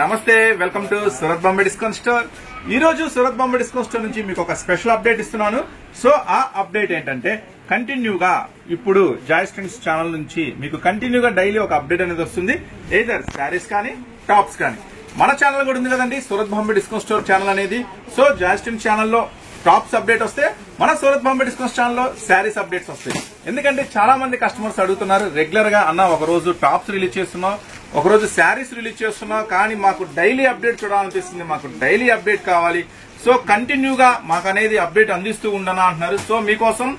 నమస్తే welcome to Surat Bombay discount store. ఈ రోజు సూరత్ బాంబే డిస్కౌంట్ స్టోర్ నుంచి మీకు ఒక స్పెషల్ అప్డేట్ ఇస్తున్నాను. సో ఆ అప్డేట్ ఏంటంటే కంటిన్యూగా ఇప్పుడు జాయ్ స్ట్రింగ్స్ ఛానల్ నుంచి మీకు కంటిన్యూగా డైలీ ఒక అప్డేట్ అనేది వస్తుంది. ఎయిదర్ శారీస్ కానీ టాప్స్ కానీ. మన ఛానల్ కూడా ఉంది కదండి Surat Bombay discount store channel అనేది. సో జాయ్ స్ట్రింగ్స్ ఛానల్లో టాప్స్ అప్డేట్ వస్తే మన సూరత్ బాంబే డిస్కౌంట్ ఛానల్లో శారీస్ అప్డేట్స్ వస్తాయి. ఎందుకంటే చాలా మంది కస్టమర్స్ అడుగుతున్నారు రెగ్యులర్ గా అన్న ఒక రోజు టాప్స్ రిలీజ్ చేస్తున్నాం, ఒక రోజు శారీస్ రిలీజ్ చేస్తున్నాం, కానీ మాకు డైలీ అప్డేట్ చూడాలనిపిస్తుంది, మాకు డైలీ అప్డేట్ కావాలి. సో కంటిన్యూగా మాకు అనేది అప్డేట్ అందిస్తూ ఉండనా అంటున్నారు. సో మీకోసం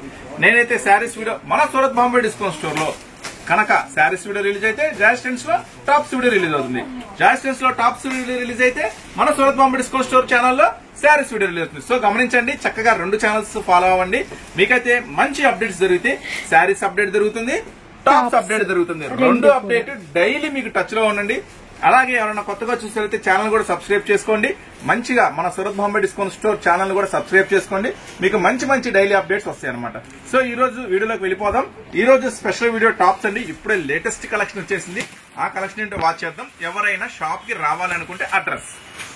నేనైతే శారీస్ వీడియో మన సూరత్ బాంబే డిస్కౌంట్ స్టోర్ లో కనుక శారీస్ వీడియో రిలీజ్ అయితే జాయ్ స్ట్రింగ్స్ లో టాప్స్ వీడియో రిలీజ్ అవుతుంది. జాయ్ స్ట్రింగ్స్ లో టాప్స్ వీడియో రిలీజ్ అయితే మన సూరత్ బాంబే డిస్కౌంట్ స్టోర్ ఛానల్లో శారీస్ వీడియో రిలీజ్ అవుతుంది. సో గమనించండి, చక్కగా రెండు ఛానల్స్ ఫాలో అవ్వండి. మీకైతే మంచి అప్డేట్స్ జరుగుతాయి. శారీస్ అప్డేట్ జరుగుతుంది, టాప్స్ అప్డేట్ జరుగుతుంది. రెండు అప్డేట్ డైలీ మీకు టచ్ లో ఉండండి. అలాగే ఎవరైనా కొత్తగా చూసేఅయితే ఛానల్ కూడా సబ్స్క్రైబ్ చేసుకోండి. మంచిగా మన Surat Bombay discount store channel కూడా సబ్స్క్రైబ్ చేసుకోండి. మీకు మంచి మంచి డైలీ అప్డేట్స్ వస్తాయి అనమాట. సో ఈ రోజు వీడియోలోకి వెళ్ళిపోదాం. ఈ రోజు స్పెషల్ వీడియో టాప్స్ అండి. ఇప్పుడే లేటెస్ట్ కలెక్షన్ వచ్చేసింది. ఆ కలెక్షన్ ఏంటో వాచ్ చేద్దాం. ఎవరైనా షాప్ కి రావాలనుకుంటే అడ్రస్,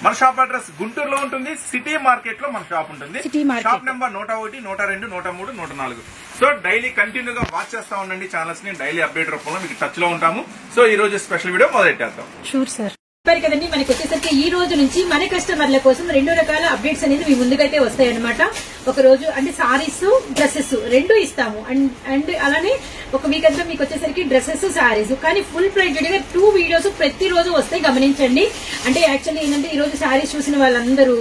మన షాప్ అడ్రస్ గుంటూరులో ఉంటుంది. సిటీ మార్కెట్ లో మన షాప్ ఉంటుంది. Shop number 101, 102, 103, 104. సో డైలీ కంటిన్యూగా వాచ్ చేస్తా ఉండండి ఛానల్స్ ని. డైలీ అప్డేట్ రూపంలో మీకు టచ్ లో ఉంటాము. సో ఈ రోజు స్పెషల్ వీడియో మొదలెట్టేద్దాం. Sure sir. కదండి, మనకి వచ్చేసరికి ఈ రోజు నుంచి మన కస్టమర్ల కోసం రెండు రకాల అప్డేట్స్ అనేది మీ ముందుకైతే వస్తాయి అనమాట. ఒక రోజు అంటే సారీస్, డ్రెస్సెస్ రెండు ఇస్తాము. అండ్ అలానే ఒక వీక్ అంతా మీకు వచ్చేసరికి డ్రెస్సెస్, సారీస్, కానీ ఫుల్ ప్రైజ్డ్ గా 2 వీడియోస్ ప్రతిరోజు వస్తాయి. గమనించండి. అంటే యాక్చువల్లీ ఏంటంటే ఈ రోజు సారీస్ చూసిన వాళ్ళందరూ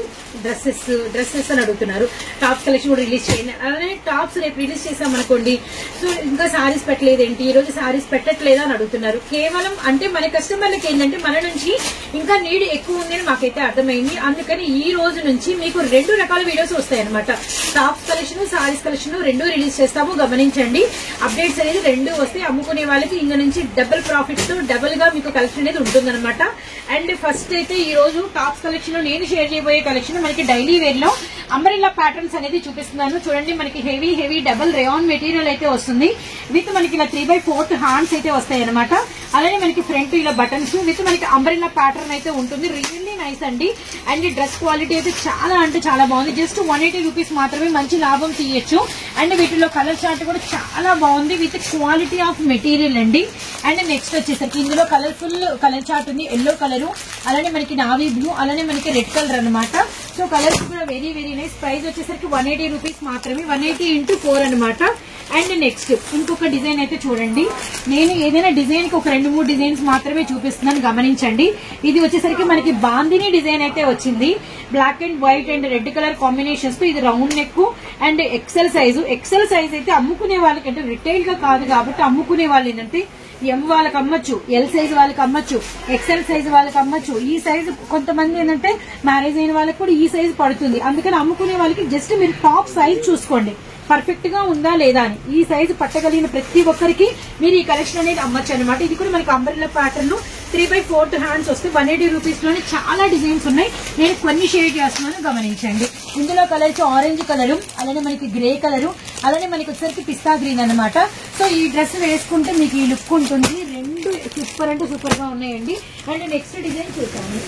డ్రెస్సెస్ అని అడుగుతున్నారు. టాప్స్ కలెక్షన్ కూడా రిలీజ్ చేయండి. అలానే టాప్స్ రేపు రిలీజ్ చేసాం అనుకోండి, సో ఇంకా సారీస్ పెట్టలేదేంటి, ఈ రోజు సారీస్ పెట్టట్లేదా అని అడుగుతున్నారు. కేవలం అంటే మన కస్టమర్లకి ఏంటంటే మన నుంచి ఇంకా నీడ్ ఎక్కువ ఉందని మాకైతే అర్థమైంది. అందుకని ఈ రోజు నుంచి మీకు 2 రకాల వీడియోస్ వస్తాయి అనమాట. టాప్స్ కలెక్షన్, సారీస్ కలెక్షన్ రెండు రిలీజ్ చేస్తాము. గమనించండి, అప్డేట్స్ అనేది 2 వస్తాయి. అమ్ముకునే వాళ్ళకి ఇంక నుంచి డబుల్ ప్రాఫిట్ తో డబుల్ గా మీకు కలెక్షన్ అనేది ఉంటుందన్నమాట. అండ్ ఫస్ట్ అయితే ఈ రోజు టాప్స్ కలెక్షన్ లో నేను షేర్ చేయబోయే కలెక్షన్ మనకి డైలీ వేర్ లో అంబ్రెల్లా ప్యాటర్న్స్ అనేది చూపిస్తున్నాను. చూడండి, మనకి హెవీ డబుల్ రేయాన్ మెటీరియల్ అయితే వస్తుంది. విత్ మనకి ఇలా 3/4 హ్యాండ్స్ అయితే వస్తాయి అనమాట. అలానే మనకి ఫ్రంట్ ఇలా బటన్స్ విత్ మనకి అంబ్రెల్లా ప్యాటర్న్ అయితే ఉంటుంది. రియల్లీ నైస్ అండి. అండ్ డ్రెస్ క్వాలిటీ అయితే చాలా అంటే చాలా బాగుంది. జస్ట్ 180 రూపీస్ మాత్రమే మంచి లాభం తీయొచ్చు. అండ్ వీటిలో కలర్ చార్ట్ కూడా చాలా బాగుంది విత్ క్వాలిటీ ఆఫ్ మెటీరియల్ అండి. అండ్ నెక్స్ట్ వచ్చేసరికి ఇందులో కలర్ఫుల్ కలర్ చార్ట్ ఉంది. ఎల్లో కలర్, అలానే మనకి నావీ బ్లూ, అలానే మనకి రెడ్ కలర్ అనమాట. సో కలర్స్ కూడా వెరీ నైస్. ప్రైస్ వచ్చేసరికి 180 రూపీస్ మాత్రమే. 180 × 4 అనమాట. అండ్ నెక్స్ట్ ఇంకొక డిజైన్ అయితే చూడండి. నేను ఏదైనా డిజైన్ కి ఒక 2-3 డిజైన్స్ మాత్రమే చూపిస్తున్నాను. గమనించండి, ఇది వచ్చేసరికి మనకి బాందిని డిజైన్ అయితే వచ్చింది. Black and white and red colour combinations తో. ఇది round neck and XL size అయితే అమ్ముకునే వాళ్ళకి, అంటే రిటైల్ గా కాదు కాబట్టి అమ్ముకునే వాళ్ళు ఏంటంటే ఎం వాళ్ళకి అమ్మచ్చు, ఎల్ సైజ్ వాళ్ళకి అమ్మచ్చు, ఎక్సెల్ సైజ్ వాళ్ళకి అమ్మచ్చు. ఈ సైజ్ కొంతమంది ఏంటంటే మ్యారేజ్ అయిన వాళ్ళకి కూడా ఈ సైజ్ పడుతుంది. అందుకని అమ్ముకునే వాళ్ళకి జస్ట్ మీరు టాప్ సైజ్ చూసుకోండి పర్ఫెక్ట్ గా ఉందా లేదా అని. ఈ సైజు పట్టగలిగిన ప్రతి ఒక్కరికి మీరు ఈ కలెక్షన్ అనేది అమ్మచ్చు అనమాట. ఇది కూడా మనకి అంబ్రెల్లా ప్యాటర్న్ 3/4 హ్యాండ్స్ వస్తే 180 రూపీస్ లోనే చాలా డిజైన్స్ ఉన్నాయి. నేను కొన్ని షేర్ చేస్తున్నాను, గమనించండి. ఇందులో కలర్స్ ఆరెంజ్ కలరు, అలానే మనకి గ్రే కలరు, అలానే మనకి వచ్చేసరికి పిస్తా గ్రీన్ అనమాట. సో ఈ డ్రెస్ వేసుకుంటే మీకు ఈ లుక్ ఉంటుంది. రెండు సూపర్ అంటే సూపర్ గా ఉన్నాయండి. అండ్ నెక్స్ట్ డిజైన్ చూద్దాము.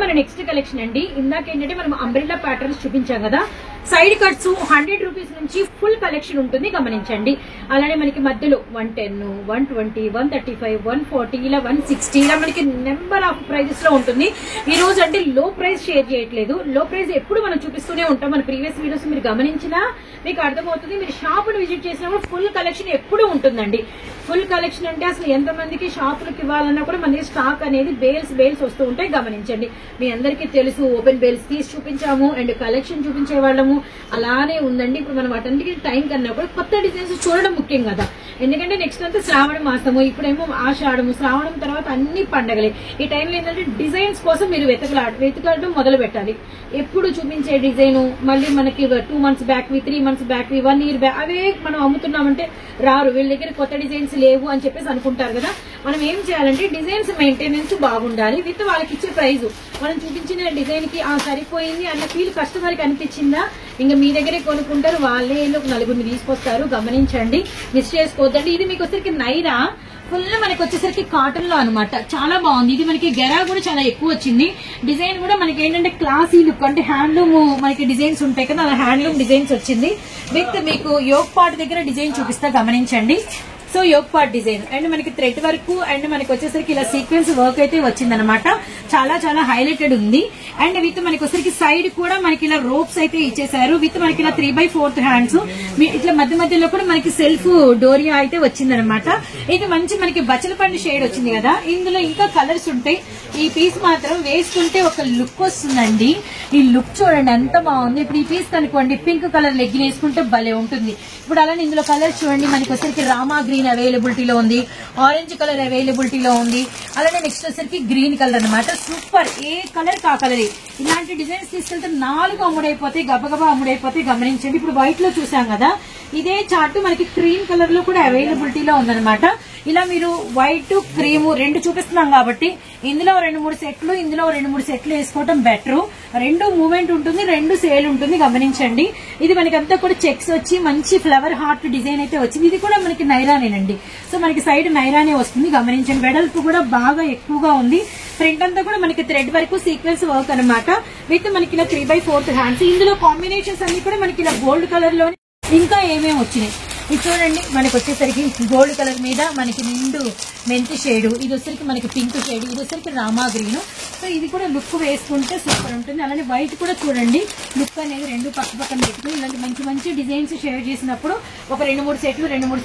మన నెక్స్ట్ కలెక్షన్ అండి. ఇందాక ఏంటంటే మనం అంబ్రెల్లా ప్యాటర్న్స్ చూపించాం కదా. సైడ్ కట్స్ 100 రూపీస్ నుంచి ఫుల్ కలెక్షన్ ఉంటుంది. గమనించండి. అలానే మనకి మధ్యలో 110, 120, 135, 140, ఇలా 160 ఇలా మనకి నెంబర్ ఆఫ్ ప్రైజెస్ లో ఉంటుంది. ఈ రోజు అంటే లో ప్రైస్ షేర్ చేయట్లేదు. లో ప్రైస్ ఎప్పుడు మనం చూపిస్తూనే ఉంటాం. మన ప్రీవియస్ వీడియోస్ మీరు గమనించినా మీకు అర్థమవుతుంది. మీరు షాప్ ను విజిట్ చేసినప్పుడు ఫుల్ కలెక్షన్ ఎప్పుడు ఉంటుందండి. ఫుల్ కలెక్షన్ అంటే అసలు ఎంతమందికి షాపులకు ఇవ్వాలన్నా కూడా మనకి స్టాక్ అనేది బేల్స్ వస్తూ ఉంటాయి. గమనించండి, మీ అందరికీ తెలుసు ఓపెన్ బేల్స్ తీసి చూపించాము అండ్ కలెక్షన్ చూపించే వాళ్ళము అలానే ఉందండి. ఇప్పుడు మనం వాటన్నిటికీ టైం కన్నా కూడా కొత్త డిజైన్స్ చూడడం ముఖ్యం కదా. ఎందుకంటే నెక్స్ట్ అంతా శ్రావణ మాసము, ఇప్పుడేమో ఆషాఢము, శ్రావణం తర్వాత అన్ని పండగలే. ఈ టైంలో ఏంటంటే డిజైన్స్ కోసం మీరు వెతకడం మొదలు పెట్టాలి. ఎప్పుడు చూపించే డిజైన్ మళ్ళీ మనకి 2 months back, 3 months back, 1 year back అవే మనం అమ్ముతున్నామంటే రారు. వీళ్ళ దగ్గర కొత్త డిజైన్స్ లేవు అని చెప్పేసి అనుకుంటారు కదా. మనం ఏం చేయాలంటే డిజైన్స్ మెయింటెనెన్స్ బాగుండాలి విత్ వాళ్ళకి ఇచ్చే ప్రైజ్. మనం చూపించిన డిజైన్ కి సరిపోయింది అన్న ఫీల్ కస్టమర్ కి అనిపించిందా, ఇంకా మీ దగ్గరే కొనుక్కుంటారు. వాళ్ళే 4 తీసుకొస్తారు. గమనించండి, మిస్ చేసుకోవద్దండి. ఇది మీకు వచ్చరికి నైరా ఫుల్ మనకి వచ్చేసరికి కాటన్ లో అనమాట, చాలా బాగుంది. ఇది మనకి గెరా కూడా చాలా ఎక్కువ వచ్చింది. డిజైన్ కూడా మనకి ఏంటంటే క్లాసీ లుక్, అంటే హ్యాండ్లూమ్ మనకి డిజైన్స్ ఉంటాయి కదా, అలా హ్యాండ్లూమ్ డిజైన్స్ వచ్చింది. విత్ మీకు యోగ్ పార్ట్ దగ్గర డిజైన్ చూపిస్తా గమనించండి. So yoke part design and మనకి థ్రెడ్ వర్క్ అండ్ మనకి వచ్చేసరికి ఇలా సీక్వెన్స్ వర్క్ అయితే వచ్చిందనమాట. చాలా చాలా హైలైటెడ్ ఉంది. అండ్ విత్ మనకి వచ్చేసరికి సైడ్ కూడా మనకి ఇలా రోప్స్ అయితే ఇచ్చేసారు. విత్ మనకి ఇలా 3/4 హ్యాండ్స్, ఇట్లా మధ్య మధ్యలో కూడా మనకి సెల్ఫ్ డోరియా అయితే వచ్చిందనమాట. ఇది మంచి మనకి బచ్చలపండు షేడ్ వచ్చింది కదా. ఇందులో ఇంకా కలర్స్ ఉంటాయి. ఈ పీస్ మాత్రం వేసుకుంటే ఒక లుక్ వస్తుందండి. ఈ లుక్ చూడండి ఎంత బాగుంది. ఇప్పుడు ఈ పీస్ కనుకోండి పింక్ కలర్ లెగ్గిన్ వేసుకుంటే భలే ఉంటుంది. ఇప్పుడు అలానే ఇందులో కలర్స్ చూడండి, మనకి వచ్చేసరికి రామా గ్రీన్ అవైలబిలిటీలో ఉంది, ఆరెంజ్ కలర్ అవైలబిలిటీలో ఉంది, అలానే నెక్స్ట్ వచ్చేసరికి గ్రీన్ కలర్ అనమాట. సూపర్, ఏ కలర్ కా కలర్. ఇలాంటి డిజైన్స్ తీసుకెళ్తే 4 అమ్ముడైపోతాయి, గబగబా అమ్ముడైపోతాయి. గమనించండి. ఇప్పుడు వైట్ లో చూసాం కదా, ఇదే చార్ట్ మనకి క్రీమ్ కలర్ లో కూడా అవైలబిలిటీలో ఉందన్నమాట. ఇలా మీరు వైట్ క్రీమ్ 2 చూపిస్తున్నాం కాబట్టి ఇందులో 2-3 సెట్లు, ఇందులో 2-3 సెట్లు వేసుకోవడం బెటర్. 2 మూవ్మెంట్ ఉంటుంది, 2 సేల్ ఉంటుంది. గమనించండి. ఇది మనకి అంతా కూడా చెక్స్ వచ్చి మంచి ఫ్లవర్ హార్ట్ డిజైన్ అయితే వచ్చింది. ఇది కూడా మనకి నైరానేనండి. సో మనకి సైడ్ నైరానే వస్తుంది. గమనించండి. వెడల్పు కూడా బాగా ఎక్కువగా ఉంది. ఫ్రంట్ అంతా కూడా మనకి థ్రెడ్ వరకు సీక్వెన్స్ వర్క్ అనమాట. విత్ మనకి ఇలా 3/4 హ్యాండ్స్. ఇందులో కాంబినేషన్స్ అన్ని కూడా మనకి ఇలా గోల్డ్ కలర్ లోనే ఇంకా ఏమేమి వచ్చినాయి ఇది చూడండి. మనకి వచ్చేసరికి గోల్డ్ కలర్ మీద మనకి నిండు మెంతి షేడ్, ఇది వచ్చేసరికి మనకి పింక్ షేడ్, ఇది వచ్చేసరికి రామా గ్రీన్. సో ఇది కూడా లుక్ వేసుకుంటే సూపర్ ఉంటుంది. అలానే వైట్ కూడా చూడండి, లుక్ అనేది 2 పక్క పక్కన పెట్టుకుని ఇలాంటి మంచి మంచి డిజైన్స్ షేర్ చేసినప్పుడు ఒక 2-3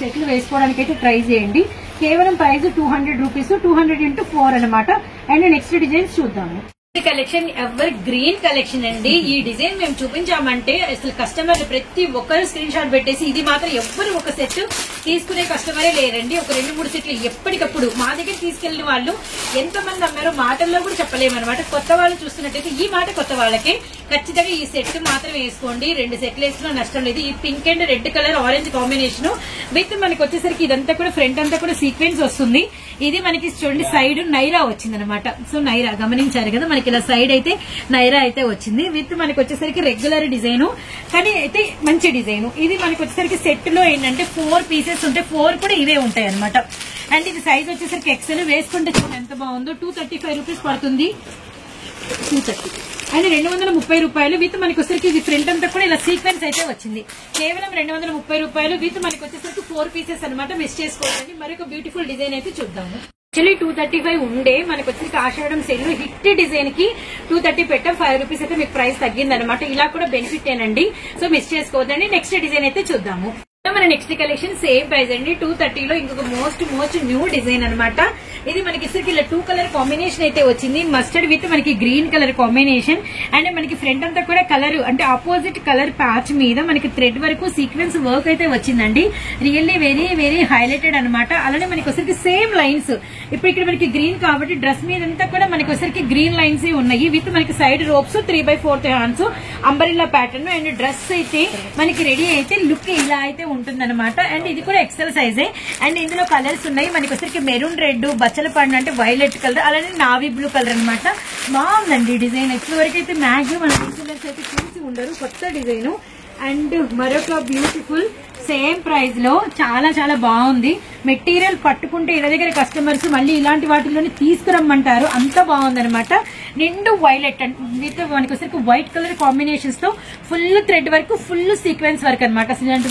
సెట్లు వేసుకోవడానికి అయితే ట్రై చేయండి. కేవలం ప్రైస్ 200 రూపీస్, 200 × 4 అనమాట. అండ్ నెక్స్ట్ డిజైన్స్ చూద్దాము. కలెక్షన్ ఎవర్ గ్రీన్ కలెక్షన్ అండి. ఈ డిజైన్ మేము చూపించామంటే అసలు కస్టమర్లు ప్రతి ఒక్కరు స్క్రీన్ షాట్ పెట్టేసి ఇది మాత్రం ఎవ్వరు ఒక సెట్ తీసుకునే కస్టమరే లేరండి. ఒక 2-3 సెట్లు ఎప్పటికప్పుడు మా దగ్గర తీసుకెళ్లిన వాళ్ళు ఎంతమంది అమ్మారో మాటల్లో కూడా చెప్పలేమన్నమాట. కొత్త వాళ్ళు చూస్తున్నట్టయితే ఈ మాట కొత్త వాళ్ళకి ఖచ్చితంగా ఈ సెట్ మాత్రం వేసుకోండి. 2 సెట్లు వేసుకున్నా నష్టం లేదు. ఈ pink and red colour orange combination with మనకి వచ్చేసరికి ఇదంతా కూడా ఫ్రంట్ అంతా కూడా సీక్వెన్స్ వస్తుంది. ఇది మనకి చూడండి సైడ్ నైరా వచ్చింది అనమాట. సో నైరా గమనించారు కదా, మనకి ఇలా సైడ్ అయితే నైరా అయితే వచ్చింది. విత్ మనకి వచ్చేసరికి రెగ్యులర్ డిజైన్, కానీ అయితే మంచి డిజైన్. ఇది మనకి వచ్చేసరికి సెట్ లో ఏంటంటే 4 పీసెస్ ఉంటాయి, 4 కూడా ఇవే ఉంటాయి అనమాట. అండ్ ఇది సైజ్ వచ్చేసరికి ఎక్సెల్ వేసుకుంటే చూడండి ఎంత బాగుందో. 235 రూపీస్ పడుతుంది. 230 అండ్ 230 రూపాయలు. విత్ మనకి వచ్చేసరికి ఇది ఫ్రంట్ అంతా కూడా ఇలా సీక్వెన్స్ అయితే వచ్చింది. కేవలం 230 రూపాయలు. విత్ మనకి వచ్చేసరికి 4 పీసెస్ అనమాట. మిస్ చేసుకోవద్దండి. మరొక బ్యూటిఫుల్ డిజైన్ అయితే చూద్దాము. యాక్చువల్లీ 235 ఉండే మనకి వచ్చేసరికి ఆషాఢం సేల్ హిట్ డిజైన్ కి 230 పెట్టాం. 5 రూపీస్ అయితే మీకు ప్రైస్ తగ్గింది అనమాట. ఇలా కూడా బెనిఫిట్ ఏనండి. సో మిస్ చేసుకోవద్దండి. నెక్స్ట్ డిజైన్ అయితే చూద్దాము. మన నెక్స్ట్ కలెక్షన్ సేమ్ ప్రైస్ అండి. 230 లో ఇంకొక మోస్ట్ న్యూ డిజైన్ అనమాట. ఇది మనకి ఇలా 2 కలర్ కాంబినేషన్ అయితే వచ్చింది. మస్టర్డ్ విత్ మనకి గ్రీన్ కలర్ కాంబినేషన్. అండ్ మనకి ఫ్రంట్ అంతా కూడా కలర్ అంటే ఆపోజిట్ కలర్ ప్యాచ్ మీద మనకి థ్రెడ్ వరకు సీక్వెన్స్ వర్క్ అయితే వచ్చిందండి. రియల్లీ వెరీ వెరీ హైలైటెడ్ అనమాట. అలానే మనకి వచ్చరికి సేమ్ లైన్స్. ఇప్పుడు ఇక్కడ మనకి గ్రీన్ కాబట్టి డ్రెస్ మీద అంతా కూడా మనకి వచ్చరికి గ్రీన్ లైన్స్ ఉన్నాయి. విత్ మనకి side ropes 3/4 hands umbrella pattern. And dress అయితే మనకి రెడీ అయితే లుక్ ఇలా అయితే ఉంటుందన్నమాట. అండ్ ఇది కూడా ఎక్సెల్ సైజే. అండ్ ఇందులో కలర్స్ ఉన్నాయి. మనకి వచ్చరికి మెరూన్ రెడ్, బచ్చల పండు అంటే వైలెట్ కలర్, అలానే నావీ బ్లూ కలర్ అనమాట. బాగుందండి డిజైన్. ఇప్పటి వరకు అయితే మాక్సిమం మన రీసెలర్స్ అయితే చూసి ఉండరు. కొత్త డిజైన్. అండ్ మరొక బ్యూటిఫుల్ సేమ్ ప్రైస్ లో చాలా చాలా బాగుంది. మెటీరియల్ పట్టుకుంటే ఇళ్ళ దగ్గర కస్టమర్స్ మళ్ళీ ఇలాంటి వాటిలోనే తీసుకురమ్మంటారు. అంత బాగుందనమాట. నిండు వైలెట్ విత్ మనకి వచ్చరికి వైట్ కలర్ కాంబినేషన్స్ తో full thread work, full sequence work అనమాట. అసలు ఇలాంటి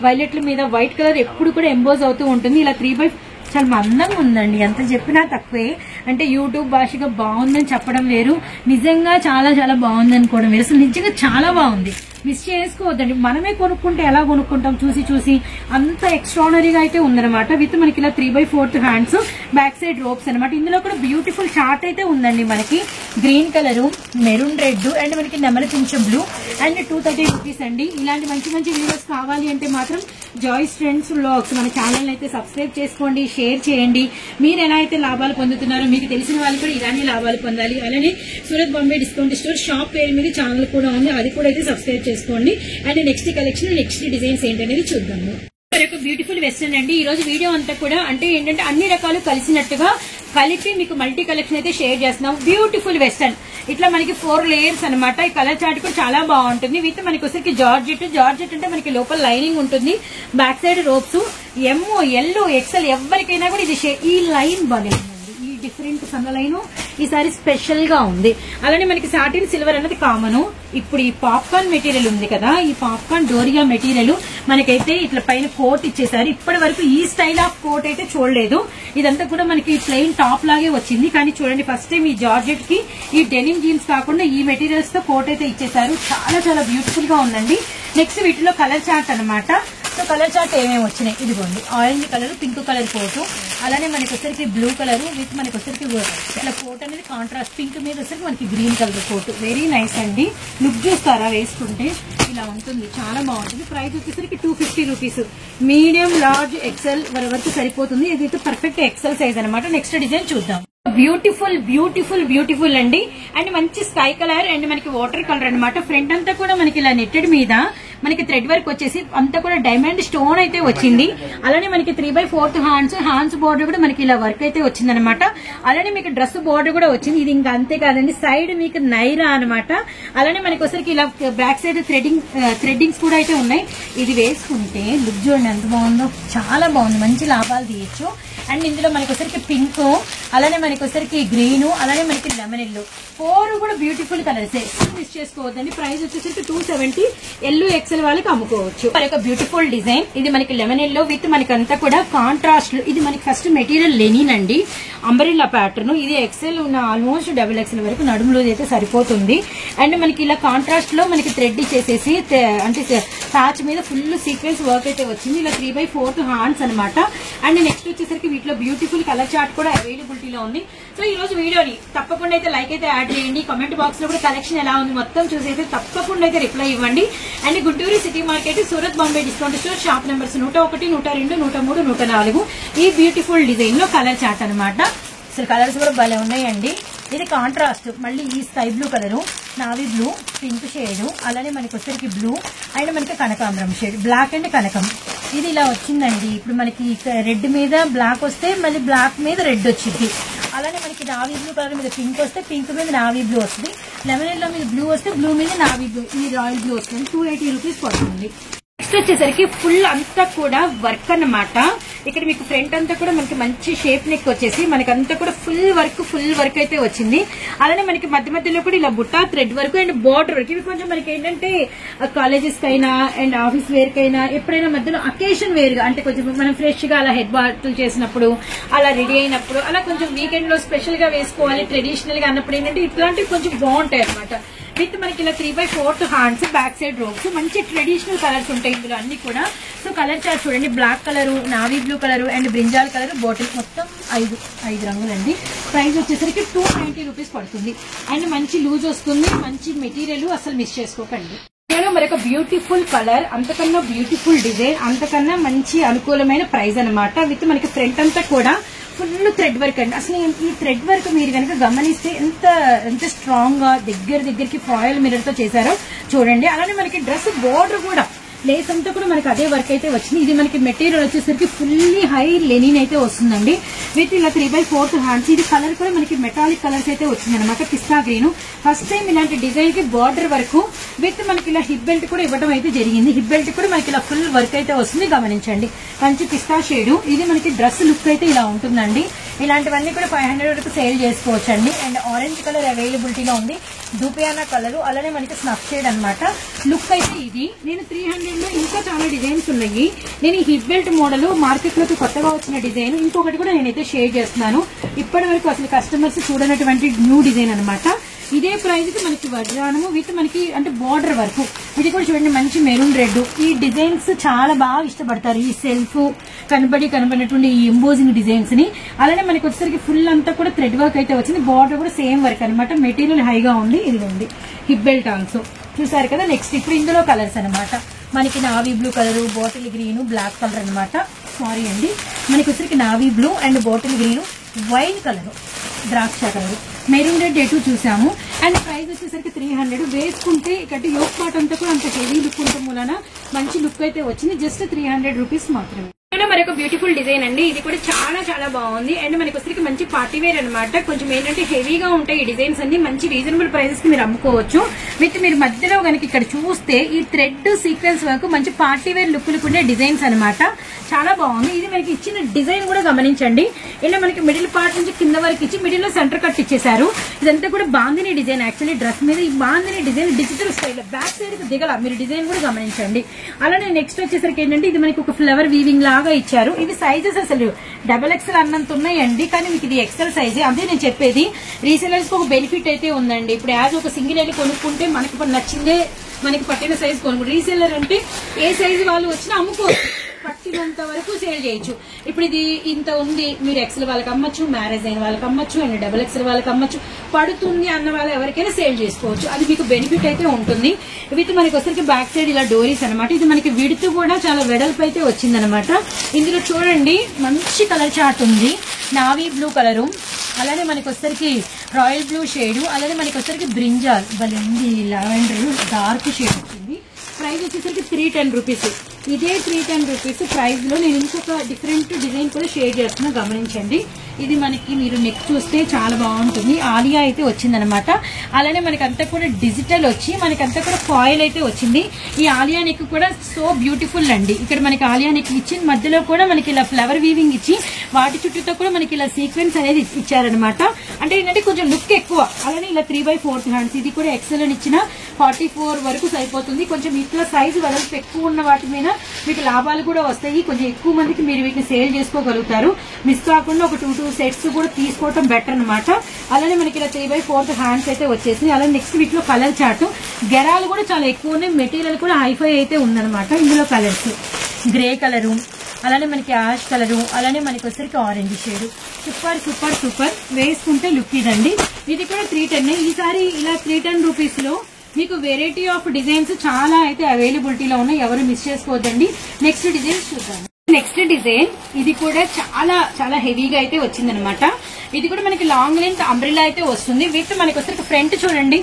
వైలెట్ల మీద వైట్ కలర్ ఎప్పుడు కూడా ఎంబోజ్ అవుతూ ఉంటుంది. ఇలా 3/4 చాలా అందంగా ఉందండి. ఎంత చెప్పినా తక్కువే. అంటే యూట్యూబ్ భాషగా బాగుందని చెప్పడం వేరు, నిజంగా చాలా చాలా బాగుంది అనుకోవడం వేరు. అసలు నిజంగా చాలా బాగుంది. మిస్ చేసుకోవద్దండి. మనమే కొనుక్కుంటే ఎలా కొనుక్కుంటాం చూసి చూసి. అంత ఎక్స్ట్రానరీగా అయితే ఉందన్నమాట. విత్ మనకి ఇలా 3/4 హ్యాండ్స్, బ్యాక్ సైడ్ రోప్స్ అనమాట. ఇందులో కూడా బ్యూటిఫుల్ చార్ట్ అయితే ఉందండి. మనకి green colour, maroon red and మనకి నెమలి పింఛం బ్లూ. అండ్ 230 రూపీస్ అండి. ఇలాంటి మంచి మంచి వీడియోస్ కావాలి అంటే మాత్రం జాయ్స్ ట్రెండ్స్ వ్లాగ్స్ మన ఛానల్ అయితే సబ్స్క్రైబ్ చేసుకోండి, షేర్ చేయండి. మీరు ఎలా అయితే లాభాలు పొందుతున్నారో మీకు తెలిసిన వాళ్ళు కూడా ఇలానే లాభాలు పొందాలి. అలానే Surat Bombay discount store shop పేరు మీద ఛానల్ కూడా ఉంది. అది కూడా అయితే సబ్స్క్రైబ్ చేసుకోండి. And next collection, next designs ఏంటనేది చూద్దాము. మరొక బ్యూటిఫుల్ వెస్టర్న్ అండి. ఈ రోజు వీడియో అంతా కూడా అంటే ఏంటంటే అన్ని రకాలు కలిసినట్టుగా కలిపి మీకు మల్టీ కలెక్షన్ అయితే షేర్ చేస్తున్నాం. బ్యూటిఫుల్ వెస్టర్న్ ఇట్లా మనకి 4 లేయర్స్ అనమాట. ఈ కలర్ చార్ట్ కూడా చాలా బాగుంటుంది. విత్ మనకి వచ్చరికి జార్జెట్ అంటే మనకి లోపల లైనింగ్ ఉంటుంది, బ్యాక్ సైడ్ రోప్స్. ఎమ్, ఎల్, ఎక్సెల్ ఎవరికైనా కూడా ఇది ఈ లైన్ బాగా ఈ డిఫరెంట్ సన్న లైన్ ఈసారి స్పెషల్ గా ఉంది. అలానే మనకి సాటిన్ సిల్వర్ అనేది కామన్. ఇప్పుడు ఈ పాప్కార్న్ మెటీరియల్ ఉంది కదా, ఈ పాప్కార్న్ డోరియా మెటీరియల్ మనకైతే ఇట్లా పైన కోట్ ఇచ్చేసారు. ఇప్పటి వరకు ఈ స్టైల్ ఆఫ్ కోట్ అయితే చూడలేదు. ఇదంతా కూడా మనకి ప్లెయిన్ టాప్ లాగే వచ్చింది. కానీ చూడండి, ఫస్ట్ టైం ఈ జార్జెట్ కి ఈ డెనిమ్ జీన్స్ కాకుండా ఈ మెటీరియల్స్ తో కోట్ అయితే ఇచ్చేసారు. చాలా చాలా బ్యూటిఫుల్ గా ఉందండి. నెక్స్ట్ వీటిలో కలర్ చార్ట్ అనమాట. సో కలర్ చార్ట్ ఏమేమి వచ్చినాయి ఇదిగోండి. Orange colour, pink colour coat, అలానే మనకి వచ్చరికి బ్లూ కలర్ విత్ మనకి వచ్చరికి ఇట్లా కోట్ అనేది కాంట్రాస్ట్ పింక్ మీద వచ్చరికి మనకి green colour coat. Very nice అండి. లుక్ చూస్తారా వేసుకుంటే ఇలా ఉంటుంది, చాలా బాగుంటుంది. ప్రైస్ వచ్చేసరికి 250 రూపీస్. మీడియం, లార్జ్, ఎక్సెల్ వరకు సరిపోతుంది. ఇదైతే పర్ఫెక్ట్ ఎక్సెల్ సైజ్ అనమాట. నెక్స్ట్ డిజైన్ చూద్దాం. బ్యూటిఫుల్ బ్యూటిఫుల్ బ్యూటిఫుల్ అండి. అండ్ మంచి స్కై కలర్ అండ్ మనకి వాటర్ కలర్ అనమాట. ఫ్రంట్ అంతా కూడా మనకి ఇలా నెట్టెడ్ మీద మనకి థ్రెడ్ వర్క్ వచ్చేసి అంతా కూడా డైమండ్ స్టోన్ అయితే వచ్చింది. అలానే మనకి 3/4 హ్యాండ్స్ బోర్డర్ కూడా మనకి ఇలా వర్క్ అయితే వచ్చింది అనమాట. అలానే మీకు డ్రెస్ బోర్డర్ కూడా వచ్చింది. ఇది ఇంకా అంతే కాదండి, సైడ్ మీకు నైరా అనమాట. అలానే మనకి వచ్చరికి ఇలా బ్యాక్ సైడ్ థ్రెడ్డింగ్స్ కూడా అయితే ఉన్నాయి. ఇది వేసుకుంటే లుక్ చూడండి ఎంత బాగుందో, చాలా బాగుంది. మంచి లాభాలు తీయచ్చు. అండ్ ఇందులో మనకి వచ్చరికి పింక్, అలానే మనకి వచ్చరికి గ్రీన్, అలానే మనకి లెమన్ ఎల్లో, 4 కూడా బ్యూటిఫుల్ కలర్స్. మిస్ చేసుకోవద్దండి. ప్రైస్ వచ్చేసరికి 270. ఎల్లో ఎక్సెల్ వాళ్ళకి అమ్ముకోవచ్చు. మరి ఒక బ్యూటిఫుల్ డిజైన్. ఇది మనకి లెమన్ ఎల్లో విత్ మనకి అంతా కూడా కాంట్రాస్ట్. ఇది మనకి ఫస్ట్ మెటీరియల్ లెనిన్ అండి, అంబరిల్లా ప్యాటర్న్. ఇది ఎక్సెల్ ఉన్న ఆల్మోస్ట్ XXL వరకు నడుములో అయితే సరిపోతుంది. అండ్ మనకి ఇలా కాంట్రాస్ట్ లో మనకి థ్రెడ్ ఇచ్చేసేసి అంటే ప్యాచ్ మీద ఫుల్ సీక్వెన్స్ వర్క్ అయితే వచ్చింది. ఇలా 3/4 హ్యాండ్స్ అనమాట. అండ్ నెక్స్ట్ వచ్చేసరికి వీటిలో బ్యూటిఫుల్ కలర్ చార్ట్ కూడా అవైలబిలిటీలో ఉంది. సో ఈ రోజు వీడియోని తప్పకుండా అయితే లైక్ అయితే యాడ్ చేయండి. కామెంట్ బాక్స్ లో కూడా కలెక్షన్ ఎలా ఉంది మొత్తం చూసి అయితే తప్పకుండా అయితే రిప్లై ఇవ్వండి. And Guntur city market, Surat Bombay discount store, shop numbers 101, 102, 103, 104. ఈ బ్యూటిఫుల్ డిజైన్ లో కలర్ చార్ట్ అనమాట. అసలు కలర్స్ కూడా భలే ఉన్నాయండి. ఇది కాంట్రాస్ట్, మళ్ళీ ఈ sky blue colour, navy blue, pink shade, అలానే మనకి వచ్చరికి బ్లూ అండ్ మనకి కనకాంబరం షేడ్, బ్లాక్ అండ్ కనకం. ఇది ఇలా వచ్చిందండి. ఇప్పుడు మనకి రెడ్ మీద బ్లాక్ వస్తే మళ్ళీ బ్లాక్ మీద రెడ్ వచ్చింది. అలానే మనకి నావీ బ్లూ కలర్ మీద పింక్ వస్తే పింక్ మీద నావీ బ్లూ వస్తుంది. లెమన్ ఎల్లో మీద బ్లూ వస్తే బ్లూ మీద నావీ బ్లూ, ఈ రాయల్ బ్లూ వస్తుంది. 280 రూపీస్ పడుతుంది. నెక్స్ట్ వచ్చేసరికి ఫుల్ అంతా కూడా వర్క్ అన్నమాట. ఇక్కడ మీకు ఫ్రంట్ అంతా కూడా మనకి మంచి షేప్ నెక్ వచ్చేసి మనకంతా కూడా ఫుల్ వర్క్ అయితే వచ్చింది. అలానే మనకి మధ్య మధ్యలో కూడా ఇలా బుట్టా thread work and border work. ఇవి కొంచెం మనకి ఏంటంటే కాలేజెస్ కైనా అండ్ ఆఫీస్ వేర్ కైనా ఎప్పుడైనా మధ్యలో అకేషన్ వేర్ గా అంటే కొంచెం మనం ఫ్రెష్ గా అలా హెడ్ బాత్ చేసినప్పుడు, అలా రెడీ అయినప్పుడు, అలా కొంచెం వీకెండ్ లో స్పెషల్ గా వేసుకోవాలి ట్రెడిషనల్ గా అన్నప్పుడు ఏంటంటే ఇట్లాంటివి కొంచెం బాగుంటాయి అనమాట. విత్ మనకి ఇలా 3/4 హ్యాండ్స్, బ్యాక్ సైడ్ రోప్స్, మంచి ట్రెడిషనల్ కలర్స్ ఉంటాయి ఇందులో అన్ని కూడా. సో కలర్ చార్ట్ చూడండి, black colour, navy blue colour and brinjal colour bottle, మొత్తం 5 రంగులండి. ప్రైస్ వచ్చేసరికి 290 రూపీస్ పడుతుంది. అండ్ మంచి లూజ్ వస్తుంది, మంచి మెటీరియల్, అసలు మిస్ చేసుకోకండి. మరొక బ్యూటిఫుల్ కలర్, అంతకన్నా బ్యూటిఫుల్ డిజైన్, అంతకన్నా మంచి అనుకూలమైన ప్రైస్ అనమాట. విత్ మనకి ఫ్రంట్ అంతా కూడా ఫుల్ థ్రెడ్ వర్క్ అండి. అసలు ఈ థ్రెడ్ వర్క్ మీరు కనుక గమనిస్తే ఎంత స్ట్రాంగ్ గా దగ్గరికి ఫాయిల్ మిర్రర్ తో చేశారో చూడండి. అలానే మనకి డ్రెస్ బోర్డర్ కూడా లేస్ అంతా కూడా మనకి అదే వర్క్ అయితే వచ్చింది. ఇది మనకి మెటీరియల్ వచ్చేసరికి ఫుల్లీ హై లెనిన్ అయితే వస్తుందండి. విత్ ఇలా 3/4 హ్యాండ్స్. ఇది కలర్ కూడా మనకి మెటాలిక్ కలర్స్ అయితే వచ్చింది అనమాట, పిస్తా గ్రీన్. ఫస్ట్ టైం ఇలాంటి డిజైన్ కి బార్డర్ వర్క్ విత్ మనకి ఇలా హిప్ బెల్ట్ కూడా ఇవ్వడం అయితే జరిగింది. హిప్ బెల్ట్ కూడా మనకి ఇలా ఫుల్ వర్క్ అయితే వస్తుంది, గమనించండి. మంచి పిస్తా షేడ్. ఇది మనకి డ్రెస్ లుక్ అయితే ఇలా ఉంటుందండి. ఇలాంటివన్నీ కూడా 500 వరకు సేల్ చేసుకోవచ్చు అండి. అండ్ ఆరెంజ్ కలర్ అవైలబిలిటీలో ఉంది, దూపియానా కలర్, అలానే మనకి స్నఫ్ షేడ్ అనమాట. లుక్ అయితే ఇది. నేను 300 లో ఇంకా చాలా డిజైన్స్ ఉన్నాయి. నేను ఈ హిప్ బెల్ట్ మోడల్ మార్కెట్ లోకి కొత్తగా వచ్చిన డిజైన్ ఇంకొకటి కూడా నేనైతే షేర్ చేస్తున్నాను. ఇప్పటి వరకు అసలు కస్టమర్స్ చూడనటువంటి న్యూ డిజైన్ అనమాట. ఇదే ప్రైస్ కి మనకి వడ్రానము విత్ మనకి అంటే బార్డర్ వర్క్. ఇది కూడా చూడండి, మంచి మెరూన్ రెడ్. ఈ డిజైన్స్ చాలా బాగా ఇష్టపడతారు, ఈ సెల్ఫ్ కనబడినటువంటి ఈ ఎంబోజింగ్ డిజైన్స్ ని. అలానే మనకి వచ్చేసరికి ఫుల్ అంతా కూడా థ్రెడ్ వర్క్ అయితే వచ్చింది. బార్డర్ కూడా సేమ్ వర్క్ అనమాట. మెటీరియల్ హైగా ఉంది. ఇది ఉంది హిప్ బెల్ట్ ఆల్సో, చూసారు కదా. నెక్స్ట్ ఇప్పుడు ఇందులో కలర్స్ అనమాట. మనకి navy blue colour, bottle green, black colour అనమాట. సారీ అండి, మనకి వచ్చరికి navy blue and bottle green, wine colour, ద్రాక్ష కలర్, మెరూన్ రెడ్ ఎటు చూసాము. అండ్ ప్రైస్ వచ్చేసరికి 300. వేసుకుంటే ఇక్కడ యోక్ పార్ట్ అంతా కూడా అంత హెవీ లుక్ ఉండటం వలన మంచి లుక్ అయితే వచ్చింది. జస్ట్ 300 రూపీస్ మాత్రమే. మరొక బ్యూటిఫుల్ డిజైన్ అండి. ఇది కూడా చాలా చాలా బాగుంది. అండ్ మనకి వచ్చరికి మంచి పార్టీ వేర్ అనమాట. కొంచెం ఏంటంటే హెవీగా ఉంటాయి ఈ డిజైన్స్ అన్ని. మంచి రీజనబుల్ ప్రైసెస్ కి మీరు అమ్ముకోవచ్చు. విత్ మీరు మధ్యలో కనుక ఇక్కడ చూస్తే ఈ థ్రెడ్ సీక్వెన్స్ వరకు మంచి పార్టీ వేర్ లుక్లు ఉండే డిజైన్స్ అనమాట. చాలా బాగుంది. ఇది మనకి ఇచ్చిన డిజైన్ కూడా గమనించండి. ఇలా మనకి మిడిల్ పార్ట్ నుంచి కింద వరకు ఇచ్చి మిడిల్ లో సెంటర్ కట్ ఇచ్చేసారు. ఇదంతా కూడా బాందిని డిజైన్. యాక్చువల్లీ డ్రెస్ మీద ఈ bandhani design digital style back side కి దిగల. మీరు డిజైన్ కూడా గమనించండి. అలానే నెక్స్ట్ వచ్చేసరికి ఏంటంటే ఇది మనకి ఒక ఫ్లవర్ వీవింగ్ లాగా ఇచ్చారు. ఇవి సైజెస్ అసలు XXL అన్నంత ఉన్నాయండి. కానీ మీకు ఇది ఎక్సెల్ సైజే. అదే నేను చెప్పేది, రీసెలర్స్ కి ఒక బెనిఫిట్ అయితే ఉందండి. ఇప్పుడు యాజ్ ఒక సింగిల్ వెళ్ళి కొనుక్కుంటే మనకి నచ్చిందే మనకి పట్టిన సైజ్ కొనుక్కుంటారు. రీసెల్లర్ అంటే ఏ సైజు వాళ్ళు వచ్చినా అమ్ముకోవచ్చు, పట్టినంత వరకు సేల్ చేయొచ్చు. ఇప్పుడు ఇది ఇంత ఉంది, మీరు ఎక్సెల్ వాళ్ళకి అమ్మచ్చు, మ్యారేజ్ అయిన వాళ్ళకి అమ్మచ్చు, అండ్ XXL వాళ్ళకి అమ్మచ్చు. పడుతుంది అన్న వాళ్ళు ఎవరికైనా సేల్ చేసుకోవచ్చు. అది మీకు బెనిఫిట్ అయితే ఉంటుంది. విత్ మనకి వచ్చరికి బ్యాక్ సైడ్ ఇలా డోరీస్ అనమాట. ఇది మనకి విడుతూ కూడా చాలా వెడల్పు అయితే వచ్చిందనమాట. ఇందులో చూడండి మంచి కలర్ చార్ట్ ఉంది. నావీ బ్లూ కలరు, అలానే మనకి వచ్చరికి రాయల్ బ్లూ షేడ్, అలానే మనకి వచ్చరికి బ్రింజాల్ భలే ఉంది, లావెండర్ డార్క్ షేడ్ వచ్చింది. ప్రైస్ వచ్చేసరికి 310 రూపీస్. ఇదే 310 రూపీస్ ప్రైస్ లో నేను ఇంకొక డిఫరెంట్ డిజైన్ కూడా షేర్ చేస్తున్నా, గమనించండి. ఇది మనకి మీరు నెక్ చూస్తే చాలా బాగుంటుంది. ఆలియా అయితే వచ్చిందనమాట. అలానే మనకి అంతా కూడా డిజిటల్ వచ్చి మనకంతా కూడా ఫాయిల్ అయితే వచ్చింది. ఈ ఆలియా నెక్ కూడా సో బ్యూటిఫుల్ అండి. ఇక్కడ మనకి ఆలియా నెక్ ఇచ్చి మధ్యలో కూడా మనకి ఇలా ఫ్లవర్ వీవింగ్ ఇచ్చి వాటి చుట్టూతో కూడా మనకి ఇలా సీక్వెన్స్ అనేది ఇచ్చారనమాట. అంటే ఏంటంటే కొంచెం లుక్ ఎక్కువ. అలానే ఇలా 3/4 హ్యాండ్స్. ఇది కూడా ఎక్సెల్ అని ఇచ్చిన 44 వరకు సరిపోతుంది. కొంచెం ఇట్లా సైజు వెడల్పు ఎక్కువ ఉన్న వాటి మీద మీకు లాభాలు కూడా వస్తాయి. కొంచెం ఎక్కువ మందికి మీరు వీటిని సేల్ చేసుకోగలుగుతారు. మిస్ కాకుండా ఒక 2 సెట్స్ కూడా తీసుకోవడం బెటర్ అనమాట. అలానే మనకి ఇలా 3/4 హ్యాండ్స్ అయితే వచ్చేసింది. అలానే నెక్స్ట్ వీటిలో కలర్ చార్ట్, గెరాలు కూడా చాలా ఎక్కువ ఉన్నాయి. మెటీరియల్ కూడా హైఫై అయితే ఉందన్నమాట. ఇందులో కలర్స్ గ్రే కలరు, అలానే మనకి యాష్ కలరు, అలానే మనకి వచ్చరికి orange shade. Super super super. వేసుకుంటే లుక్ ఇదండి. ఇది కూడా 310. ఈసారి ఇలా 310 రూపీస్ లో మీకు వెరైటీ ఆఫ్ డిజైన్స్ చాలా అయితే అవైలబిలిటీలో ఉన్నాయి. ఎవరు మిస్ చేసుకోవద్దండి. నెక్స్ట్ డిజైన్స్ చూద్దాం. నెక్స్ట్ డిజైన్ ఇది కూడా చాలా చాలా హెవీగా అయితే వచ్చిందనమాట. ఇది కూడా మనకి లాంగ్ లెంత్ అంబ్రెల్లా అయితే వస్తుంది. విత్ మనకి వచ్చరికి ఫ్రంట్ చూడండి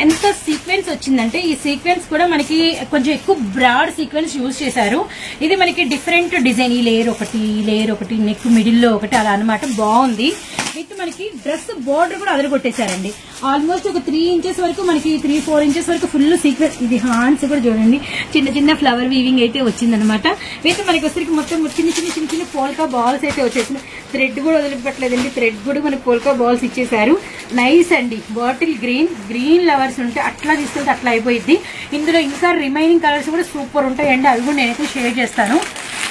ఎంత సీక్వెన్స్ వచ్చిందంటే, ఈ సీక్వెన్స్ కూడా మనకి కొంచెం ఎక్కువ బ్రాడ్ సీక్వెన్స్ యూజ్ చేశారు. ఇది మనకి డిఫరెంట్ డిజైన్. ఈ లేయర్ ఒకటి నెక్ మిడిల్ లో ఒకటి అలా అనమాట. బాగుంది. విత్ మనకి డ్రెస్ బోర్డర్ కూడా అదరగొట్టేశారండి. ఆల్మోస్ట్ ఒక 3 ఇంచెస్ వరకు మనకి 3-4 ఇంచెస్ వరకు ఫుల్ సీక్వెన్స్. ఇది హ్యాండ్స్ కూడా చూడండి చిన్న చిన్న ఫ్లవర్ వీవింగ్ అయితే వచ్చిందనమాట. విత్ మనకి వచ్చరికి మొత్తం చిన్న చిన్న చిన్న చిన్న పోల్కా బాల్స్ అయితే వచ్చేసింది. థ్రెడ్ కూడా వదిలిపెట్టలేదండి. థ్రెడ్ కూడా మనకి పోల్కా బాల్స్ ఇచ్చేసారు. నైస్ అండి. బాటిల్ గ్రీన్ లవర్స్ ఉంటే అట్లా తీసుకెళ్తే అట్లా అయిపోయింది. ఇందులో ఇంకా రిమైనింగ్ కలర్స్ కూడా సూపర్ ఉంటాయండి. అవి కూడా నేనైతే షేర్ చేస్తాను.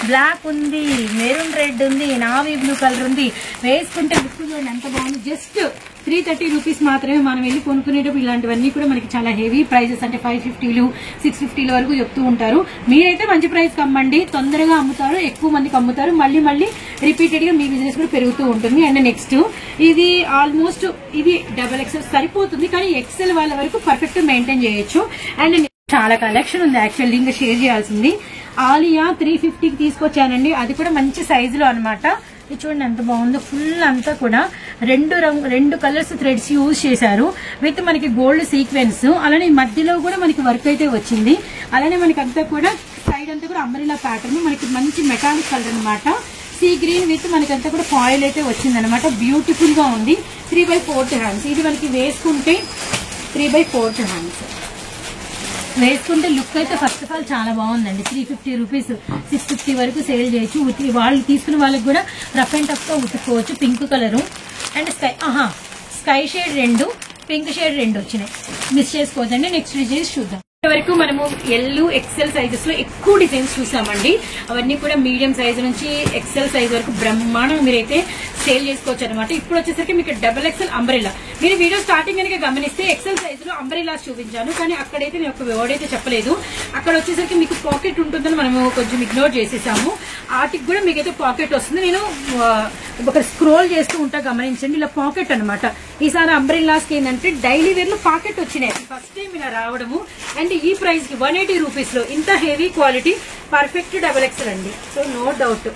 బ్లాక్ ఉంది, మెరూన్ రెడ్ ఉంది, నావీ బ్లూ కలర్ ఉంది. వేసుకుంటే లుక్ చూడండి ఎంత బాగుంది. జస్ట్ 330 రూపీస్ మాత్రమే. మనం వెళ్ళి కొనుక్కునేటప్పుడు ఇలాంటివన్నీ కూడా మనకి చాలా హెవీ ప్రైజెస్, అంటే 550, 650 వరకు చెప్తూ ఉంటారు. మీరైతే మంచి ప్రైస్ అమ్మండి. తొందరగా అమ్ముతారు, ఎక్కువ మందికి అమ్ముతారు. మళ్ళీ రిపీటెడ్ గా మీ బిజినెస్ కూడా పెరుగుతూ ఉంటుంది. అండ్ నెక్స్ట్ ఇది ఆల్మోస్ట్ ఇది XXL సరిపోతుంది. కానీ ఎక్సెల్ వాళ్ళ వరకు పర్ఫెక్ట్ మెయింటైన్ చేయొచ్చు. అండ్ చాలా కలెక్షన్ ఉంది యాక్చువల్లీ ఇంకా షేర్ చేయాల్సింది. ఆలియా 350కి తీసుకొచ్చానండి. అది కూడా మంచి సైజులో అనమాట. ఇది చూడండి ఎంత బాగుందో. ఫుల్ అంతా కూడా రెండు కలర్స్ థ్రెడ్స్ యూజ్ చేశారు. విత్ మనకి గోల్డ్ సీక్వెన్స్. అలానే మధ్యలో కూడా మనకి వర్క్ అయితే వచ్చింది. అలానే మనకి అంతా కూడా సైడ్ అంతా కూడా అంబ్రెల్లా ప్యాటర్న్. మనకి మంచి మెటాలిక్ కలర్ అనమాట. సీ గ్రీన్ విత్ మనకంతా కూడా ఫాయిల్ అయితే వచ్చిందనమాట. బ్యూటిఫుల్ గా ఉంది. 3/4 హ్యాండ్స్. ఇది మనకి వేసుకుంటే 3/4 హ్యాండ్స్ వేసుకుంటే లుక్ అయితే ఫస్ట్ ఆఫ్ ఆల్ చాలా బాగుందండి. 350 రూపీస్ 650 వరకు సేల్ చేయొచ్చు. వాళ్ళు తీసుకున్న వాళ్ళకి కూడా రఫ్ అండ్ టఫ్ గా ఉతుక్కోవచ్చు. Pink colour and sky shade 2, pink shade 2 వచ్చినాయి. మిస్ చేసుకోవద్దండి. నెక్స్ట్ డిజైన్స్ చూద్దాం. వరకు మనము ఎల్ ఎక్సెల్ సైజెస్ లో ఎక్కువ డిజైన్స్ చూసామండి. అవన్నీ కూడా మీడియం సైజ్ నుంచి ఎక్సెల్ సైజ్ వరకు బ్రహ్మాండంగా మీరైతే సేల్ చేసుకోవచ్చు అనమాట. ఇప్పుడు వచ్చేసరికి మీకు XXL అంబ్రెల్లా. మీరు వీడియో స్టార్టింగ్ కనుక గమనిస్తే ఎక్సెల్ సైజ్ లో అంబ్రెల్లాస్ చూపించాను. కానీ అక్కడైతే నేను ఒక వర్డ్ అయితే చెప్పలేదు. అక్కడ వచ్చేసరికి మీకు పాకెట్ ఉంటుందని మనము కొంచెం ఇగ్నోర్ చేసేసాము. వాటికి కూడా మీకైతే పాకెట్ వస్తుంది. నేను ఒక స్క్రోల్ చేస్తూ ఉంటా, గమనించండి. ఇలా పాకెట్ అనమాట. ఈసారి అంబ్రెల్లాస్ కి ఏంటంటే డైలీ వేర్ లో పాకెట్ వచ్చినాయి. ఫస్ట్ టైం ఇలా రావడము. అండ్ ఈ ప్రైస్ కి 180 రూపీస్ లో ఇంత హెవీ క్వాలిటీ పర్ఫెక్ట్ XXL అండి. సో నో డౌట్,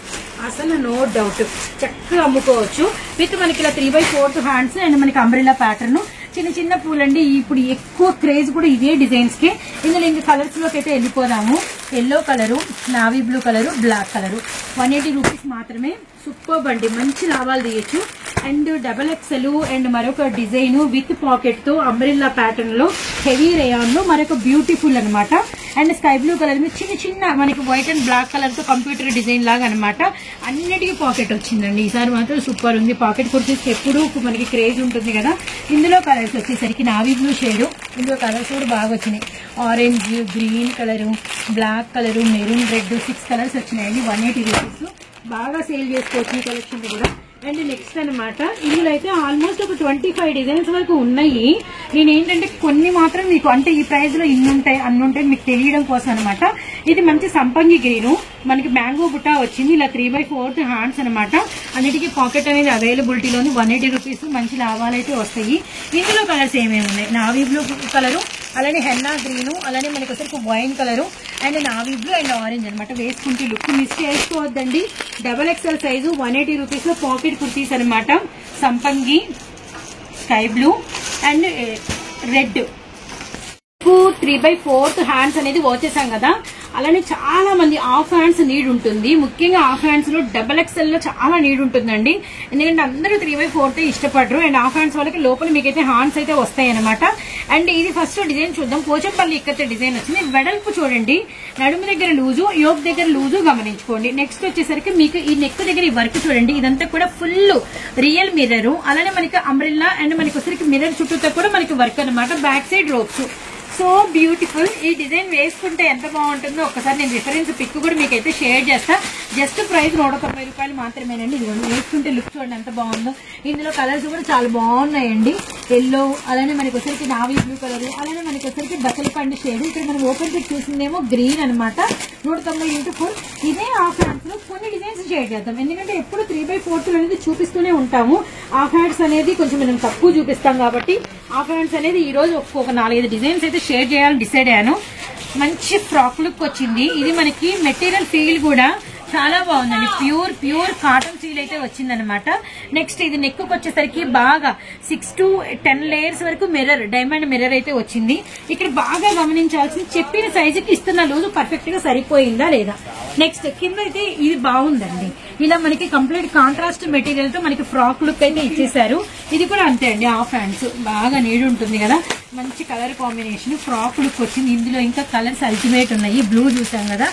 అసలు నో డౌట్ చక్కగా అమ్ముకోవచ్చు. విత్ మనకి ఇలా 3/4 హ్యాండ్స్ అండ్ మనకి అంబ్రెల్లా ప్యాటర్న్. చిన్న చిన్న పూలండి. ఇప్పుడు ఎక్కువ క్రేజ్ కూడా ఇవే డిజైన్స్ కి. ఇందులో ఇంకా కలర్స్ లోకి అయితే వెళ్ళిపోదాము. Yellow colour, navy blue colour, black colour. 180 rupees మాత్రమే. సూపర్ అండి, మంచి లాభాలు తీయచ్చు. అండ్ డబల్ ఎక్సెల్ అండ్ మరొక డిజైన్ విత్ పాకెట్ తో అంబ్రెల్లా ప్యాటర్న్ లో హెవీ రేయాన్ లో మరొక బ్యూటిఫుల్ అనమాట. అండ్ స్కై బ్లూ కలర్ మీద చిన్న చిన్న మనకి వైట్ అండ్ బ్లాక్ కలర్ తో కంప్యూటర్ డిజైన్ లాగా అనమాట. అన్నిటికీ పాకెట్ వచ్చిందండి. ఈసారి మాత్రం సూపర్ ఉంది. పాకెట్ కుర్తీస్ ఎప్పుడు మనకి క్రేజ్ ఉంటుంది కదా. ఇందులో కలర్స్ వచ్చేసరికి నావీ బ్లూ షేడ్, ఇందులో కలర్స్ కూడా బాగా వచ్చినాయి. Orange, green colour, black colour, maroon red, 6 colours వచ్చినాయండి. 180 రూపీస్. బాగా సేల్ చేసుకోవచ్చు ఈ కలెక్షన్ కూడా. అండ్ నెక్స్ట్ అనమాట, ఇందులో అయితే ఆల్మోస్ట్ ఒక 25 డిజైన్స్ వరకు ఉన్నాయి. నేనేంటంటే కొన్ని మాత్రం మీకు అంటే ఈ ప్రైస్ లో ఇన్ని ఉంటాయి అన్ని ఉంటాయి మీకు తెలియడం కోసం అనమాట. ఇది మంచి సంపంగి గ్రీను, మనకి మ్యాంగో బుట్టా వచ్చింది. ఇలా 3/4 హ్యాండ్స్ అనమాట. అన్నిటికీ పాకెట్ అనేది అవైలబిలిటీలోని 180 రూపీస్. మంచి లాభాలు అయితే వస్తాయి. ఇందులో కలర్స్ ఏమేమి ఉన్నాయి, నావీ బ్లూ కలరు, అలానే హెన్నా గ్రీను, అలానే మనకి వచ్చరికి wine colour and navy blue and orange అనమాట. వేసుకుంటే లుక్ మిస్ చేసుకోవద్దండి. డబల్ ఎక్స్ఎల్ సైజు 180 రూపీస్ లో పాకెట్ కుర్తీస్ అనమాట. సంపంగి, sky blue and red. 3/4 hands అనేది వచ్చేసాం కదా. అలానే చాలా మంది హాఫ్ హ్యాండ్స్ నీడ్ ఉంటుంది. ముఖ్యంగా హాఫ్ హ్యాండ్స్ లో డబల్ ఎక్స్ఎల్ లో చాలా నీడ్ ఉంటుందండి. ఎందుకంటే అందరూ 3/4 ఇష్టపడరు. అండ్ హాఫ్ హ్యాండ్స్ వాళ్ళకి లోపల మీకైతే హ్యాండ్స్ అయితే వస్తాయి అనమాట. అండ్ ఇది ఫస్ట్ డిజైన్ చూద్దాం. పోచంపల్లి ఇక్కత డిజైన్ వచ్చింది. వెడల్పు చూడండి, నడుము దగ్గర లూజు, యోక్ దగ్గర లూజు గమనించుకోండి. నెక్స్ట్ వచ్చేసరికి మీకు ఈ నెక్ దగ్గర ఈ వర్క్ చూడండి. ఇదంతా కూడా ఫుల్ రియల్ మిర్రర్. అలానే మనకి అంబ్రెల్లా అండ్ మనకి వచ్చరికి మిర్రర్ చుట్టూతో కూడా మనకి వర్క్ అనమాట. Back side ropes. So beautiful. ఈ డిజైన్ వేసుకుంటే ఎంత బాగుంటుందో ఒక్కసారి నేను రిఫరెన్స్ పిక్ కూడా మీకైతే షేర్ చేస్తా. జస్ట్ ప్రైస్ 190 రూపాయలు మాత్రమేనండి. ఇది వేసుకుంటే లుక్ చూడండి ఎంత బాగుందో. ఇందులో కలర్స్ కూడా చాలా బాగున్నాయండి. ఎల్లో, అలానే మనకి వచ్చరికి నావీ బ్లూ కలర్, అలానే మనకి వచ్చరికి బసల పండు షేడ్. ఇక్కడ మనం ఓపెన్ పిక్ చూసిందేమో గ్రీన్ అనమాట. 190 × 4. ఇదే హాఫ్ హ్యాండ్స్ లో కొన్ని డిజైన్స్ షేర్ చేద్దాం. ఎందుకంటే ఎప్పుడు 3/4 అనేది చూపిస్తూనే ఉంటాము. హాఫ్ హ్యాండ్స్ అనేది కొంచెం మనం తక్కువ చూపిస్తాం కాబట్టి హాఫ్ హ్యాండ్స్ అనేది ఈ రోజు ఒక 4-5 డిజైన్స్ అయితే షేర్ చేయాలని డిసైడ్ అయ్యాను. మంచి ఫ్రాక్ లుక్ వచ్చింది. ఇది మనకి మెటీరియల్ ఫీల్ కూడా చాలా బాగుందండి. ప్యూర్ కాటన్ ఫీల్ అయితే వచ్చిందనమాట. నెక్స్ట్ ఇది నెక్ వచ్చేసరికి బాగా 6 to 10 లేయర్స్ వరకు మిర్రర్, డైమండ్ మిర్రర్ అయితే వచ్చింది. ఇక్కడ బాగా గమనించాల్సింది చెప్పిన సైజుకి ఇస్తున్న లూజు పర్ఫెక్ట్ గా సరిపోయిందా లేదా. నెక్స్ట్ కింద అయితే ఇది బాగుందండి. ఇలా మనకి కంప్లీట్ కాంట్రాస్ట్ మెటీరియల్ తో మనకి ఫ్రాక్ లుక్ అయితే ఇచ్చేసారు. ఇది కూడా అంతే అండి. హాఫ్ హ్యాండ్స్ బాగా నీడ్ ఉంటుంది కదా. మంచి కలర్ కాంబినేషన్ ఫ్రాక్ లుక్ వచ్చింది. ఇందులో ఇంకా కలర్స్ అల్టిమేట్ ఉన్నాయి. బ్లూ చూసాం కదా,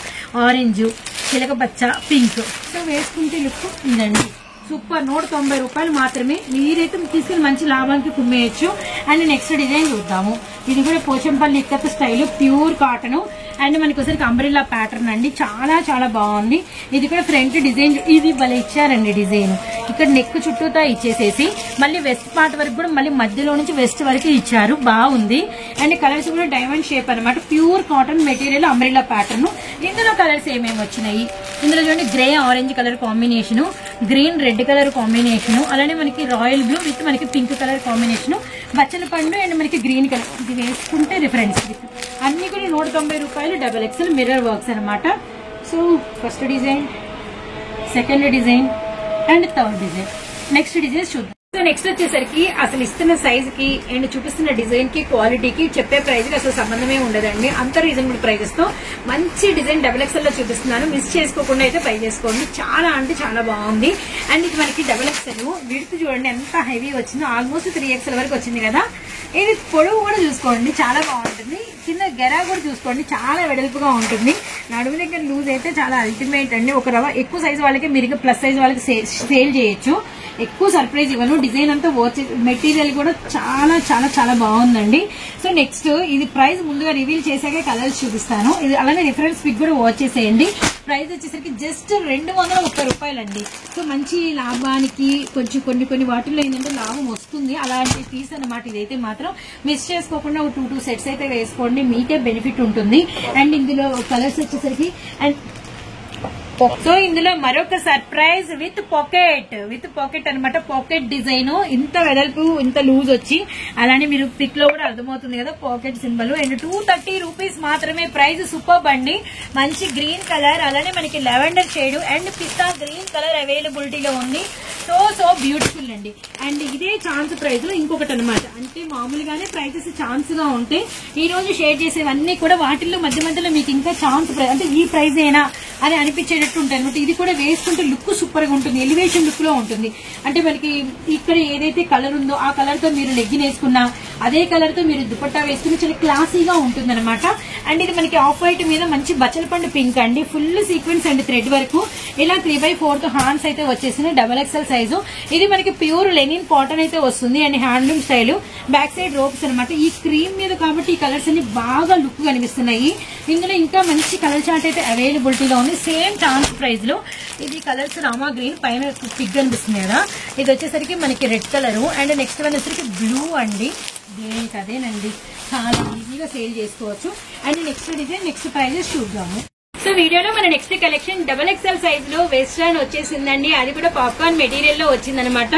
ఆరెంజ్, చిలక పచ్చ, పింక్. సో వేసుకుంటే లుక్ ఉందండి. సూపర్. 190 రూపాయలు మాత్రమే. మీరైతే తీసుకుని మంచి లాభానికి కుమ్మేయచ్చు. అండ్ నెక్స్ట్ డిజైన్ చూద్దాము. ఇది కూడా Pochampally ఇక్కత style, pure cotton and మనకి ఒకసారి అంబ్రెల్లా ప్యాటర్న్ అండి. చాలా చాలా బాగుంది. ఇది కూడా ఫ్రంట్ డిజైన్ ఇది భలే ఇచ్చారండి. డిజైన్ ఇక్కడ నెక్ చుట్టూతా ఇచ్చేసేసి మళ్ళీ వెస్ట్ పార్ట్ వరకు కూడా మళ్ళీ మధ్యలో నుంచి వెస్ట్ వరకు ఇచ్చారు. బాగుంది. అండ్ కలర్స్ కూడా డైమండ్ షేప్ అనమాట. Pure cotton material, umbrella pattern. ఇందులో కలర్స్ ఏమేమి వచ్చినాయి, ఇందులో చూడండి grey orange colour combination, green red colour combination, అలానే మనకి రాయల్ బ్లూ విత్ మనకి పింక్ కలర్ కాంబినేషన్, బచ్చల పండు అండ్ మనకి గ్రీన్ కలర్. ఇది వేసుకుంటే రిఫరెన్స్ అన్ని కూడా 190 రూపాయలు. డబల్ ఎక్స్ఎల్ మిర్రర్ వర్క్స్ అనమాట. So first design, second design and third design. Next design చూద్దాం. సో నెక్స్ట్ వచ్చేసరికి అసలు ఇస్తున్న సైజ్ కి అండ్ చూపిస్తున్న డిజైన్ కి క్వాలిటీకి చెప్పే ప్రైస్ కి అసలు సంబంధమే ఉండదండి. అంత రీజనబుల్ ప్రైజెస్ తో మంచి డిజైన్ డబల్ ఎక్స్ఎల్ లో చూపిస్తున్నాను. మిస్ చేసుకోకుండా అయితే ట్రై చేసుకోండి. చాలా అంటే చాలా బాగుంది. అండ్ ఇది మనకి డబల్ ఎక్స్ఎల్ విడ్త్ చూడండి ఎంత హెవీ వచ్చిందో. ఆల్మోస్ట్ 3XL వరకు వచ్చింది కదా. ఇది పొడవు కూడా చూసుకోండి చాలా బాగుంటుంది. కింద గెరా కూడా చూసుకోండి చాలా వెడల్పుగా ఉంటుంది. నడుము దగ్గర లూజ్ అయితే చాలా అల్టిమేట్ అండి. ఒక రవ ఎక్కువ సైజ్ వాళ్ళకి మీరు ప్లస్ సైజ్ వాళ్ళకి సేల్ చేయొచ్చు. ఎక్కువ సర్ప్రైజ్ ఇవ్వను. డిజైన్ అంతా మెటీరియల్ కూడా చాలా చాలా చాలా బాగుందండి. సో నెక్స్ట్ ఇది ప్రైస్ ముందుగా రివీల్ చేశాకే కలర్స్ చూపిస్తాను. ఇది అలానే రిఫరెన్స్ పిక్ కూడా వాచ్ చేసేయండి. ప్రైస్ వచ్చేసరికి జస్ట్ 230 రూపాయలండి. సో మంచి లాభానికి కొంచెం కొన్ని వాటిల్లో ఏంటంటే లాభం వస్తుంది. అలాంటి పీస్ అనమాట. ఇదైతే మాత్రం మిస్ చేసుకోకుండా ఒక 2 సెట్స్ అయితే వేసుకోండి. మీకే బెనిఫిట్ ఉంటుంది. అండ్ ఇందులో కలర్స్ వచ్చేసరికి అండ్ సో ఇందులో మరొక సర్ప్రైజ్ విత్ పాకెట్ అనమాట. పాకెట్ డిజైన్ ఇంత వెడల్పు ఇంత లూజ్ వచ్చి అలానే మీరు పిక్ లో కూడా అర్థమవుతుంది కదా పాకెట్ సింబల్. అండ్ 230 రూపీస్ మాత్రమే. ప్రైస్ సూపర్ అండి. మంచి గ్రీన్ కలర్ అలానే మనకి lavender shade and pista green colour అవైలబిలిటీలో ఉంది. సో బ్యూటిఫుల్ అండి. అండ్ ఇదే ఛాన్స్ ప్రైస్ లో ఇంకొకటి అనమాట. అంటే మామూలుగానే ప్రైజెస్ ఛాన్స్ గా ఉంటే ఈ రోజు షేర్ చేసేవన్నీ కూడా వాటిల్లో మధ్య మధ్యలో మీకు ఇంకా ఛాన్స్ అంటే ఈ ప్రైజ్ అయినా అని అనిపించేటట్టు ఉంటుంది అనమాట. ఇది కూడా వేసుకుంటే లుక్ సూపర్ గా ఉంటుంది, ఎలివేషన్ లుక్ లో ఉంటుంది. అంటే మనకి ఇక్కడ ఏదైతే కలర్ ఉందో ఆ కలర్ తో మీరు లెగ్గిన్ వేసుకున్నా, అదే కలర్ తో మీరు దుపట్టా వేసుకుని చాలా క్లాసీగా ఉంటుంది అనమాట. అండ్ ఇది మనకి ఆఫ్ వైట్ మీద మంచి బచ్చల పండు పింక్ అండి, ఫుల్ సీక్వెన్స్ అండ్ థ్రెడ్ వరకు ఇలా 3/4 హ్యాండ్స్ అయితే వచ్చేసింది, XXL సైజు. ఇది మనకి ప్యూర్ లెనిన్ కాటన్ అయితే వస్తుంది and handloom style. Back side ropes అనమాట. ఈ క్రీమ్ మీద కాబట్టి ఈ కలర్స్ అన్ని బాగా లుక్ కనిపిస్తున్నాయి. ఇందులో ఇంకా మంచి కలర్ చార్ట్ అయితే అవైలబిలిటీలో ఉంది, సేమ్ ఛాన్స్ ప్రైస్ లో. ఇది కలర్స్ రామా గ్రీన్, పైన పిగ్ కనిపిస్తుంది కదా, ఇది వచ్చేసరికి మనకి red colour. And next one వచ్చేసరికి బ్లూ అండి, దేనికి అదేనండి, చాలా ఈజీగా సేల్ చేసుకోవచ్చు. And next design next prices చూద్దాము. సో వీడియోలో మన నెక్స్ట్ కలెక్షన్ XXL సైజ్ లో వెస్ట్రన్ వచ్చేసిందండి, అది కూడా పాప్కార్న్ మెటీరియల్ లో వచ్చిందనమాట.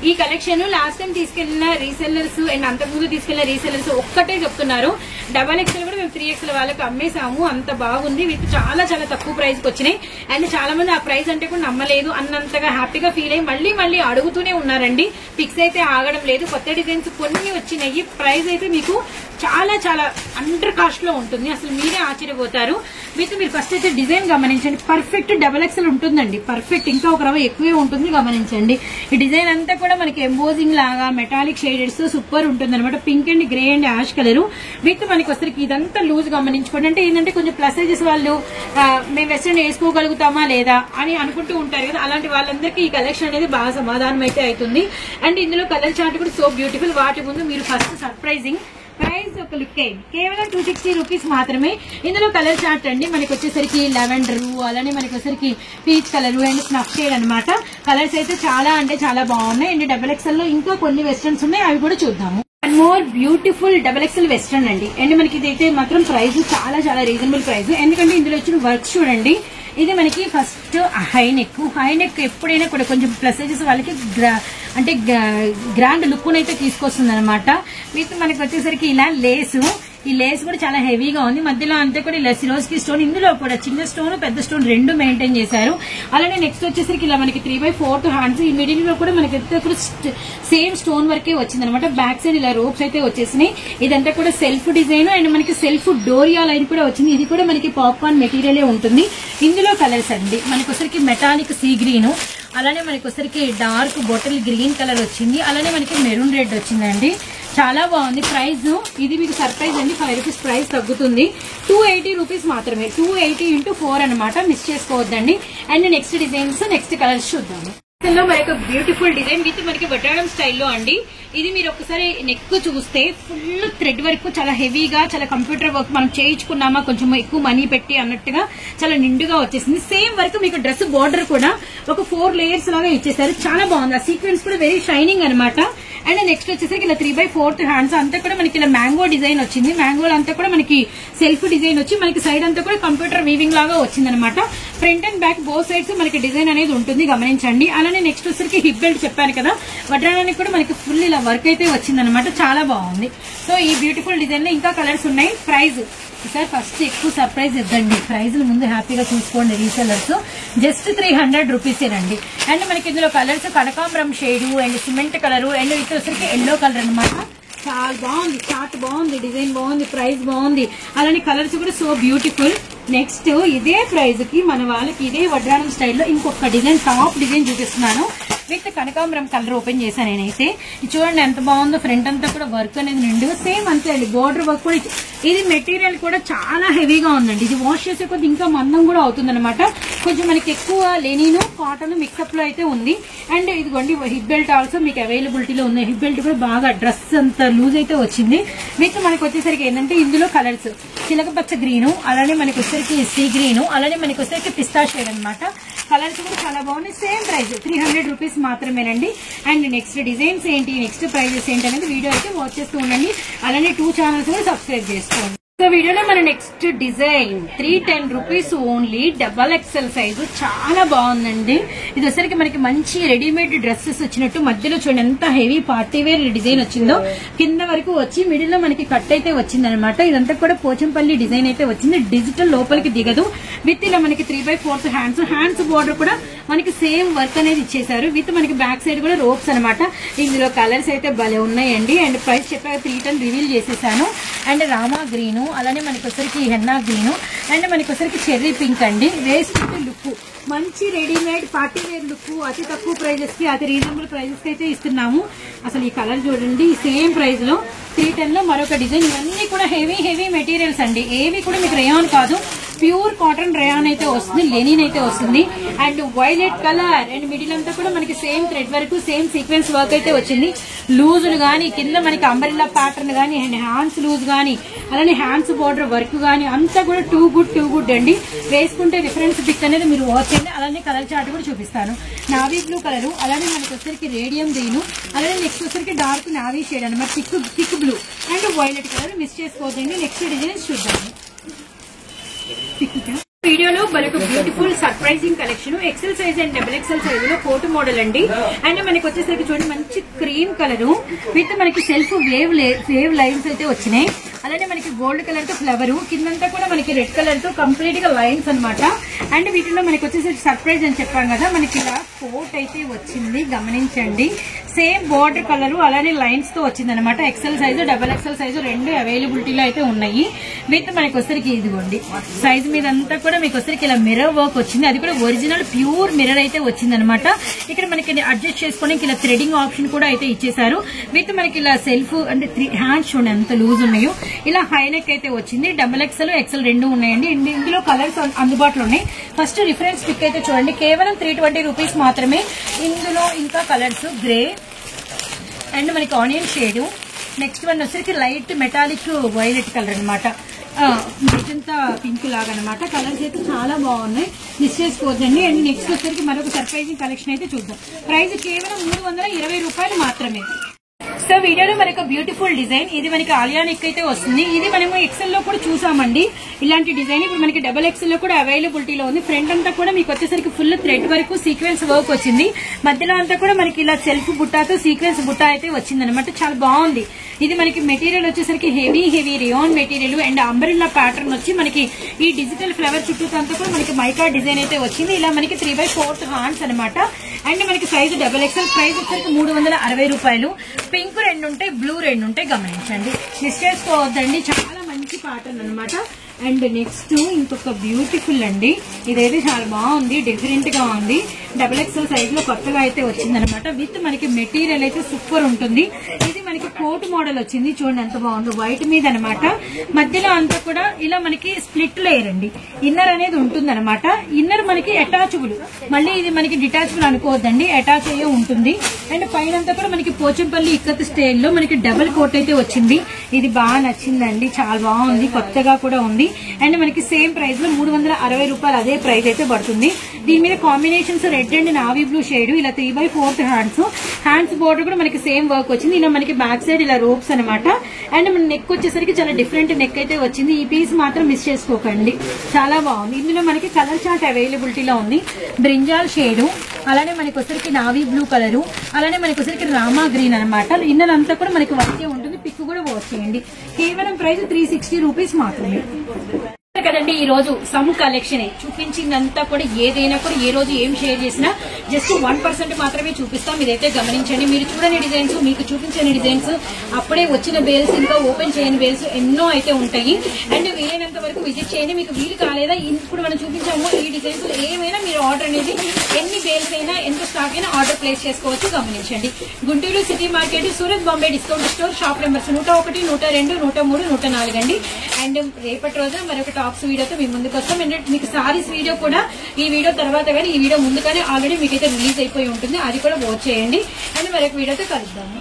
ఈ కలెక్షన్ లాస్ట్ టైం తీసుకెళ్లిన రీసెల్లర్స్ అండ్ అంతకుముందు తీసుకెళ్లిన రీసెల్లర్స్ ఒక్కటే చెప్తున్నారు. XXL కూడా మేము 3XL వాళ్ళకి అమ్మేసాము, అంత బాగుంది. విత్ చాలా చాలా తక్కువ ప్రైస్ కి వచ్చినాయి. అండ్ చాలా మంది ఆ ప్రైస్ అంటే కూడా నమ్మలేదు, అన్నంతగా హ్యాపీగా ఫీల్ అయ్యి మళ్ళీ మళ్ళీ అడుగుతూనే ఉన్నారండి. ఫిక్స్ అయితే ఆగడం లేదు, కొత్త డిజైన్స్ కొన్ని వచ్చినాయి. ప్రైస్ అయితే మీకు చాలా చాలా అండర్ కాస్ట్ లో ఉంటుంది, అసలు మీరే ఆశ్చర్యపోతారు. విత్ మీరు ఫస్ట్ అయితే డిజైన్ గమనించండి, పర్ఫెక్ట్ XXL ఉంటుందండి, పర్ఫెక్ట్. ఇంకా ఒక రవ్వ ఎక్కువే ఉంటుంది, గమనించండి. ఈ డిజైన్ అంతా కూడా మనకి ఎంబోజింగ్ లాగా మెటాలిక్ షేడెడ్స్ సూపర్ ఉంటుంది అనమాట. Pink and grey and ash colour with మనకి వస్తుంది. ఇదంతా లూజ్ గమనించుకోండి. అంటే ఏంటంటే కొంచెం ప్లస్ సైజెస్ వాళ్ళు మేము వెస్ట్రన్ వేసుకోగలుగుతామా లేదా అని అనుకుంటూ ఉంటారు కదా, అలాంటి వాళ్ళందరికీ ఈ కలెక్షన్ అనేది బాగా సమాధానం అయితే అవుతుంది. అండ్ ఇందులో కలర్ చార్ట్ కూడా సో బ్యూటిఫుల్. వాటి ముందు మీరు ఫస్ట్ సర్ప్రైజింగ్ ప్రైస్ ఒక లుక్ అయింది, కేవలం 260 రూపీస్ మాత్రమే. ఇందులో కలర్ చార్ట్ అండి మనకి వచ్చేసరికి లెవెండర్, అలానే మనకి వచ్చేసరికి peach colour and snuff shade అనమాట. కలర్స్ అయితే చాలా అంటే చాలా బాగున్నాయి. అండ్ XXL లో ఇంకా కొన్ని వెస్టర్న్స్ ఉన్నాయి, అవి కూడా చూద్దాము. One more beautiful XXL western అండి. అండ్ మనకి ఇదైతే మాత్రం ప్రైస్ చాలా చాలా రీజనబుల్ ప్రైస్, ఎందుకంటే ఇందులో వచ్చిన వర్క్ చూడండి. ఇది మనకి ఫస్ట్ హై నెక్ ఎప్పుడైనా కూడా కొంచెం ప్లస్ సైజెస్ వాళ్ళకి అంటే గ్రాండ్ లుక్ అయితే తీసుకొస్తుంది అనమాట. విత్ మనకి వచ్చేసరికి ఇలా లేసు, ఈ లేస్ కూడా చాలా హెవీగా ఉంది. మధ్యలో అంతా కూడా ఇలా సిరోస్కి స్టోన్, ఇందులో కూడా చిన్న స్టోన్ పెద్ద స్టోన్ రెండు మెయింటైన్ చేశారు. అలానే నెక్స్ట్ వచ్చేసరికి ఇలా మనకి 3/4 హ్యాండ్స్, ఈ మిడిల్ లో కూడా మనకి సేమ్ స్టోన్ వర్కే వచ్చింది అనమాట. బ్యాక్ సైడ్ ఇలా రోప్స్ అయితే వచ్చేసినాయి. ఇదంతా కూడా సెల్ఫ్ డిజైన్ అండ్ మనకి సెల్ఫ్ డోరియా లైన్ కూడా వచ్చింది. ఇది కూడా మనకి పాప్కార్న్ మెటీరియలే ఉంటుంది. ఇందులో కలర్స్ అండి మనకి వచ్చరికి మెటాలిక్ సీ గ్రీన్, అలానే మనకి వచ్చరికి డార్క్ బాటిల్ గ్రీన్ కలర్ వచ్చింది, అలానే మనకి మెరూన్ రెడ్ వచ్చిందండి. చాలా బాగుంది. ప్రైస్ ఇది మీకు సర్ప్రైజ్ అండి, 5 రూపీస్ ప్రైస్ తగ్గుతుంది. 280 రూపీస్ మాత్రమే, 280 × 4 అనమాట, మిస్ చేసుకోవద్దండి. And next designs next colours చూద్దాము. మరొక బ్యూటిఫుల్ డిజైన్ విత్ మనకి వడ్డాణం స్టైల్లో అండి. ఇది మీరు ఒకసారి నెక్ చూస్తే ఫుల్ థ్రెడ్ వర్క్, చాలా హెవీగా, చాలా కంప్యూటర్ వర్క్ మనం చేయించుకున్నామా కొంచెం ఎక్కువ మనీ పెట్టి అన్నట్టుగా చాలా నిండుగా వచ్చేసింది. సేమ్ వర్క్ మీకు డ్రెస్ బార్డర్ కూడా ఒక 4 లేయర్స్ లాగా ఇచ్చేసారు, చాలా బాగుంది. ఆ సీక్వెన్స్ కూడా వెరీ షైనింగ్ అనమాట. అండ్ నెక్స్ట్ వచ్చేసరికి ఇలా 3/4 హ్యాండ్స్ అంతా కూడా మనకి ఇలా మ్యాంగో డిజైన్ వచ్చింది. మ్యాంగోలో అంతా కూడా మనకి సెల్ఫ్ డిజైన్ వచ్చి మనకి సైడ్ అంతా కూడా కంప్యూటర్ వీవింగ్ లాగా వచ్చింది అనమాట. Front and back both sides మనకి డిజైన్ అనేది ఉంటుంది, గమనించండి. అలానే నెక్స్ట్ వచ్చేసరికి హిప్ బెల్ట్ చెప్పాను కదా, వడ్రాడానికి కూడా మనకి ఫుల్ ఇలా వర్క్ అయితే వచ్చిందనమాట, చాలా బాగుంది. సో ఈ బ్యూటిఫుల్ డిజైన్ లో ఇంకా కలర్స్ ఉన్నాయి. ప్రైస్ ఈసారి ఫస్ట్ ఎక్కువ సర్ప్రైజ్ ఇద్దండి, ప్రైజ్ల ముందు హ్యాపీగా చూసుకోండి. Resellers just 300 రూపీసేనండి. అండ్ మనకి ఇందులో కలర్స్ కనకాంబరం shade and cement colour and ఇది వచ్చరికి ఎల్లో కలర్ అనమాట. చాలా బాగుంది, చార్ట్ బాగుంది, డిజైన్ బాగుంది, ప్రైస్ బాగుంది. అలానే కలర్స్ కూడా సో బ్యూటిఫుల్. నెక్స్ట్ ఇదే ప్రైస్ కి మన వాళ్ళకి ఇదే వడ్రానం స్టైల్లో ఇంకొక డిజైన్, టాప్ డిజైన్ చూపిస్తున్నాను. విత్ కనకాంబరం కలర్ ఓపెన్ చేశాను నేనైతే. ఇది చూడండి ఎంత బాగుందో, ఫ్రంట్ అంతా కూడా వర్క్ అనేది నిండుగా సేమ్ అంతే అండి. బోర్డర్ వర్క్ కూడా ఇది మెటీరియల్ కూడా చాలా హెవీగా ఉందండి. ఇది వాష్ చేసే కొద్ది ఇంకా మందం కూడా అవుతుంది అనమాట. కొంచెం మనకి ఎక్కువ లెనిన్ కాటన్ మిక్సప్ లో అయితే ఉంది. అండ్ ఇదిగోండి హిప్ బెల్ట్ ఆల్సో మీకు అవైలబిలిటీలో ఉంది. హిప్ బెల్ట్ కూడా బాగా డ్రెస్ అంత లూజ్ అయితే వచ్చింది. విత్ మనకి వచ్చేసరికి ఏంటంటే ఇందులో కలర్స్ చిలకపచ్చ గ్రీను, అలానే మనకి వచ్చేసరికి సీ గ్రీను, అలానే మనకి వచ్చేసరికి పిస్తా షేడ్ అనమాట. కలర్స్ కూడా చాలా బాగున్నాయి. సేమ్ ప్రైస్ 300 రూపీస్ మాత్రమేనండి. అండ్ నెక్స్ట్ డిజైన్స్ ఏంటి, నెక్స్ట్ ప్రైజెస్ ఏంటి అనేది వీడియో అయితే వాచ్ చేస్తూ ఉండండి. అలానే 2 ఛానల్స్ కూడా సబ్స్క్రైబ్ చేసుకోండి. సో వీడియోలో మన next design 310 rupees only, XXL size, చాలా బాగుందండి. ఇది వచ్చరికి మనకి మంచి రెడీమేడ్ డ్రెస్సెస్ వచ్చినట్టు మధ్యలో చూడండి ఎంత హెవీ పార్టీ వేర్ డిజైన్ వచ్చిందో, కింద వరకు వచ్చి మిడిల్ లో మనకి కట్ అయితే వచ్చిందనమాట. ఇదంతా కూడా పోచంపల్లి డిజైన్ అయితే వచ్చింది, డిజిటల్ లోపలికి దిగదు. విత్ ఇలా మనకి 3/4 హ్యాండ్స్ బోర్డర్ కూడా మనకి సేమ్ వర్క్ అనేది ఇచ్చేసారు. విత్ మనకి బ్యాక్ సైడ్ కూడా రోప్స్ అనమాట. ఇందులో కలర్స్ అయితే భలే ఉన్నాయండి. అండ్ ప్రైస్ చెప్పాక 310 రివీల్ చేసేసాను. అండ్ రామా గ్రీను, అలానే మనకి వచ్చరికి హెన్నా గ్రీను, అండ్ మనకి వచ్చరికి చెర్రీ పింక్ అండి. వేసుకుంటే లుక్ మంచి రెడీమేడ్ పార్టీ వేర్ లుక్, అతి తక్కువ ప్రైజెస్ కి, అతి రీజనబుల్ ప్రైజెస్ కి అయితే ఇస్తున్నాము. అసలు ఈ కలర్ చూడండి, సేమ్ ప్రైస్ లో 310 లో మరొక డిజైన్. ఇవన్నీ కూడా హెవీ మెటీరియల్స్ అండి, ఏవి కూడా మీకు రేయాన్ కాదు, ప్యూర్ కాటన్ రేయాన్ అయితే వస్తుంది, లెనిన్ అయితే వస్తుంది. And violet colour and middle అంతా కూడా మనకి same thread work, same sequence work అయితే వచ్చింది. లూజులు గానీ, కింద మనకి అంబ్రెల్లా ప్యాటర్న్ గానీ, అండ్ హ్యాండ్స్ లూజ్ గానీ, అలానే హ్యాండ్స్ బోర్డర్ వర్క్ గానీ అంతా కూడా టూ గుడ్ అండి. వేసుకుంటే రిఫరెన్స్ పిక్ అనేది మీరు వాచ్ చేయండి. అలానే కలర్ చార్ట్ కూడా చూపిస్తాను. నావీ బ్లూ కలర్, అలానే మనకి వచ్చరికి రేడియం గ్రీన్, అలానే నెక్స్ట్ వచ్చరికి డార్క్ నావీ షేడ్ అనమాట, thick blue and violet colour. Miss చేసుకోవద్దండి. నెక్స్ట్ డిజైన్ చూద్దాం. వీడియోలో మరొక beautiful surprising collection, XL size and double XL size లో కోటు మోడల్ అండి. అండ్ మనకి వచ్చేసరికి చూడండి, మంచి క్రీమ్ కలర్ విత్ మనకి సెల్ఫ్ వేవ్ లైన్స్ అయితే వచ్చినాయి. అలానే మనకి గోల్డ్ కలర్ తో ఫ్లవర్, కిందంతా కూడా మనకి రెడ్ కలర్ తో కంప్లీట్ గా లైన్స్ అనమాట. అండ్ వీటిలో మనకి వచ్చేసరికి సర్ప్రైజ్ అని చెప్పాం కదా, మనకి ఇలా కోట్ అయితే వచ్చింది, గమనించండి. సేమ్ బోర్డర్ కలర్ అలానే లైన్స్ తో వచ్చింది అనమాట. XL size double XL size రెండు అవైలబిలిటీలో అయితే ఉన్నాయి. విత్ మనకి వచ్చరికి ఇదిగోండి సైజ్ మీద అంతా కూడా మీకు వచ్చరికి ఇలా మిర్రర్ వర్క్ వచ్చింది, అది కూడా ఒరిజినల్ ప్యూర్ మిర్రర్ అయితే వచ్చింది అనమాట. ఇక్కడ మనకి అడ్జస్ట్ చేసుకోవడానికి ఇలా థ్రెడింగ్ ఆప్షన్ కూడా అయితే ఇచ్చేసారు. విత్ మనకి ఇలా సెల్ఫ్ అంటే 3 హ్యాండ్స్ చూడండి ఎంత లూజ్ ఉన్నాయో. ఇలా హై నెక్ అయితే వచ్చింది. డబల్ ఎక్సెల్ ఎక్సెల్ రెండు ఉన్నాయండి. ఇందులో కలర్స్ అందుబాటులో ఉన్నాయి. ఫస్ట్ రిఫరెన్స్ పిక్ అయితే చూడండి, కేవలం 320 రూపీస్ మాత్రమే. ఇందులో ఇంకా కలర్స్ గ్రే అండ్ మనకి ఆనియన్ షేడ్, నెక్స్ట్ వన్ వచ్చరికి లైట్ మెటాలిక్ వైలెట్ కలర్ అనమాట, మెజంతా పింక్ లాగా అనమాట. కలర్స్ అయితే చాలా బాగున్నాయి, మిస్ చేసుకోవద్దండి. అండ్ నెక్స్ట్ వచ్చరికి మరొక సర్ప్రైజింగ్ కలెక్షన్ అయితే చూద్దాం. ప్రైస్ కేవలం 320 రూపాయలు మాత్రమే. సో వీడియోలో మనకు బ్యూటిఫుల్ డిజైన్, ఇది మనకి ఆలియా నెక్ అయితే వస్తుంది. ఇది మనము ఎక్సెల్ లో కూడా చూసామండి ఇలాంటి డిజైన్. ఇప్పుడు మనకి డబల్ ఎక్సెల్ లో కూడా అవైలబిలిటీలో ఉంది. ఫ్రంట్ అంతా కూడా మీకు వచ్చేసరికి full thread work, sequence work వచ్చింది. మధ్యలో అంతా కూడా మనకి ఇలా సెల్ఫ్ బుట్టాతో సీక్వెన్స్ బుట్ట అయితే వచ్చింది అనమాట. చాలా బాగుంది. ఇది మనకి మెటీరియల్ వచ్చేసరికి heavy rayon material and umbrella pattern వచ్చి మనకి ఈ డిజిటల్ ఫ్లవర్ చుట్టూ అంతా కూడా మనకి మైకా డిజైన్ అయితే వచ్చింది. ఇలా మనకి 3/4 హ్యాండ్స్ అనమాట. అండ్ మనకి సైజ్ డబల్ ఎక్సెల్. ప్రైస్ వచ్చేసరికి 360 రూపాయలు. పింక్ 2 ఉంటాయి, బ్లూ 2 ఉంటాయి, గమనించండి, మిస్ చేసుకోవద్దండి. చాలా మంచి ప్యాటర్న్ అనమాట. అండ్ నెక్స్ట్ ఇంకొక బ్యూటిఫుల్ అండి, ఇదైతే చాలా బాగుంది, డిఫరెంట్ గా ఉంది. డబుల్ ఎక్సెల్ సైజ్ లో కొత్తగా అయితే వచ్చిందనమాట. విత్ మనకి మెటీరియల్ అయితే సూపర్ ఉంటుంది. ఇది మనకి కోట్ మోడల్ వచ్చింది, చూడండి ఎంత బాగుంది, వైట్ మీద అనమాట. మధ్యలో అంతా కూడా ఇలా మనకి స్ప్లిట్ లేయర్ అండి. ఇన్నర్ అనేది ఉంటుంది అనమాట. ఇన్నర్ మనకి అటాచబుల్, మళ్ళీ ఇది మనకి డిటాచబుల్ అనుకోవద్దండి, అటాచ్ అయ్యే ఉంటుంది. అండ్ పైన అంతా కూడా మనకి పోచంపల్లి ఇక్కత్ స్టైల్ లో మనకి డబుల్ కోట్ అయితే వచ్చింది. ఇది బాగా నచ్చిందండి, చాలా బాగుంది, కొత్తగా కూడా ఉంది. అండ్ మనకి సేమ్ ప్రైస్ లో 360 రూపాయలు అదే ప్రైస్ అయితే పడుతుంది. దీని మీద combinations red and navy blue shade, ఇలా 3/4 హ్యాండ్స్ బోర్డర్ కూడా మనకి సేమ్ వర్క్ వచ్చింది. ఇలా మనకి బ్యాక్ సైడ్ ఇలా రోప్స్ అనమాట. అండ్ మన నెక్ వచ్చేసరికి చాలా డిఫరెంట్ నెక్ అయితే వచ్చింది. ఈ పీస్ మాత్రం మిస్ చేసుకోకండి, చాలా బాగుంది. ఇందులో మనకి కలర్ చార్ట్ అవైలబిలిటీలో ఉంది. బ్రింజాల్ షేడ్, అలానే మనకి వచ్చరికి నావీ బ్లూ కలర్, అలానే మనకి వచ్చరికి రామా గ్రీన్ అనమాట. ఇన్నర్ అంతా కూడా మనకి వర్కే ఉంటుంది. పిక్ కూడా వాచ్ చేయండి. కేవలం ప్రైస్ 360 రూపీస్ మాత్రమే కదండి. ఈ రోజు సమ్ కలెక్షన్ చూపించిందంతా కూడా ఏదైనా కూడా ఏ రోజు ఏం షేర్ చేసినా జస్ట్ 1% మాత్రమే చూపిస్తాం. ఇదైతే గమనించండి. మీరు చూడని డిజైన్స్, మీకు చూపించని డిజైన్స్, అప్పుడే వచ్చిన బేల్స్, ఇంకా ఓపెన్ చేయని బేల్స్ ఎన్నో అయితే ఉంటాయి. అండ్ వీలైనంత వరకు విజిట్ చేయండి. మీకు వీలు కాలేదా, ఇప్పుడు మనం చూపించాము ఈ డిజైన్స్ ఏమైనా మీరు ఆర్డర్ అనేది ఎన్ని బేల్స్ అయినా ఎంత స్టాక్ అయినా ఆర్డర్ ప్లేస్ చేసుకోవచ్చు, గమనించండి. Guntur city market, Surat Bombay discount store, shop numbers 101, 102, 103, 104 అండి. అండ్ రేపటి రోజు మరొక టాప్స్ వీడియోతో మీ ముందుకు వస్తాం. మీకు సారీస్ వీడియో కూడా ఈ వీడియో తర్వాత కానీ ఈ వీడియో ముందుగానే ఆల్రెడీ మీకైతే రిలీజ్ అయిపోయి ఉంటుంది, అది కూడా వాచ్ చేయండి. అండ్ మరొక వీడియోతో కలుద్దాము.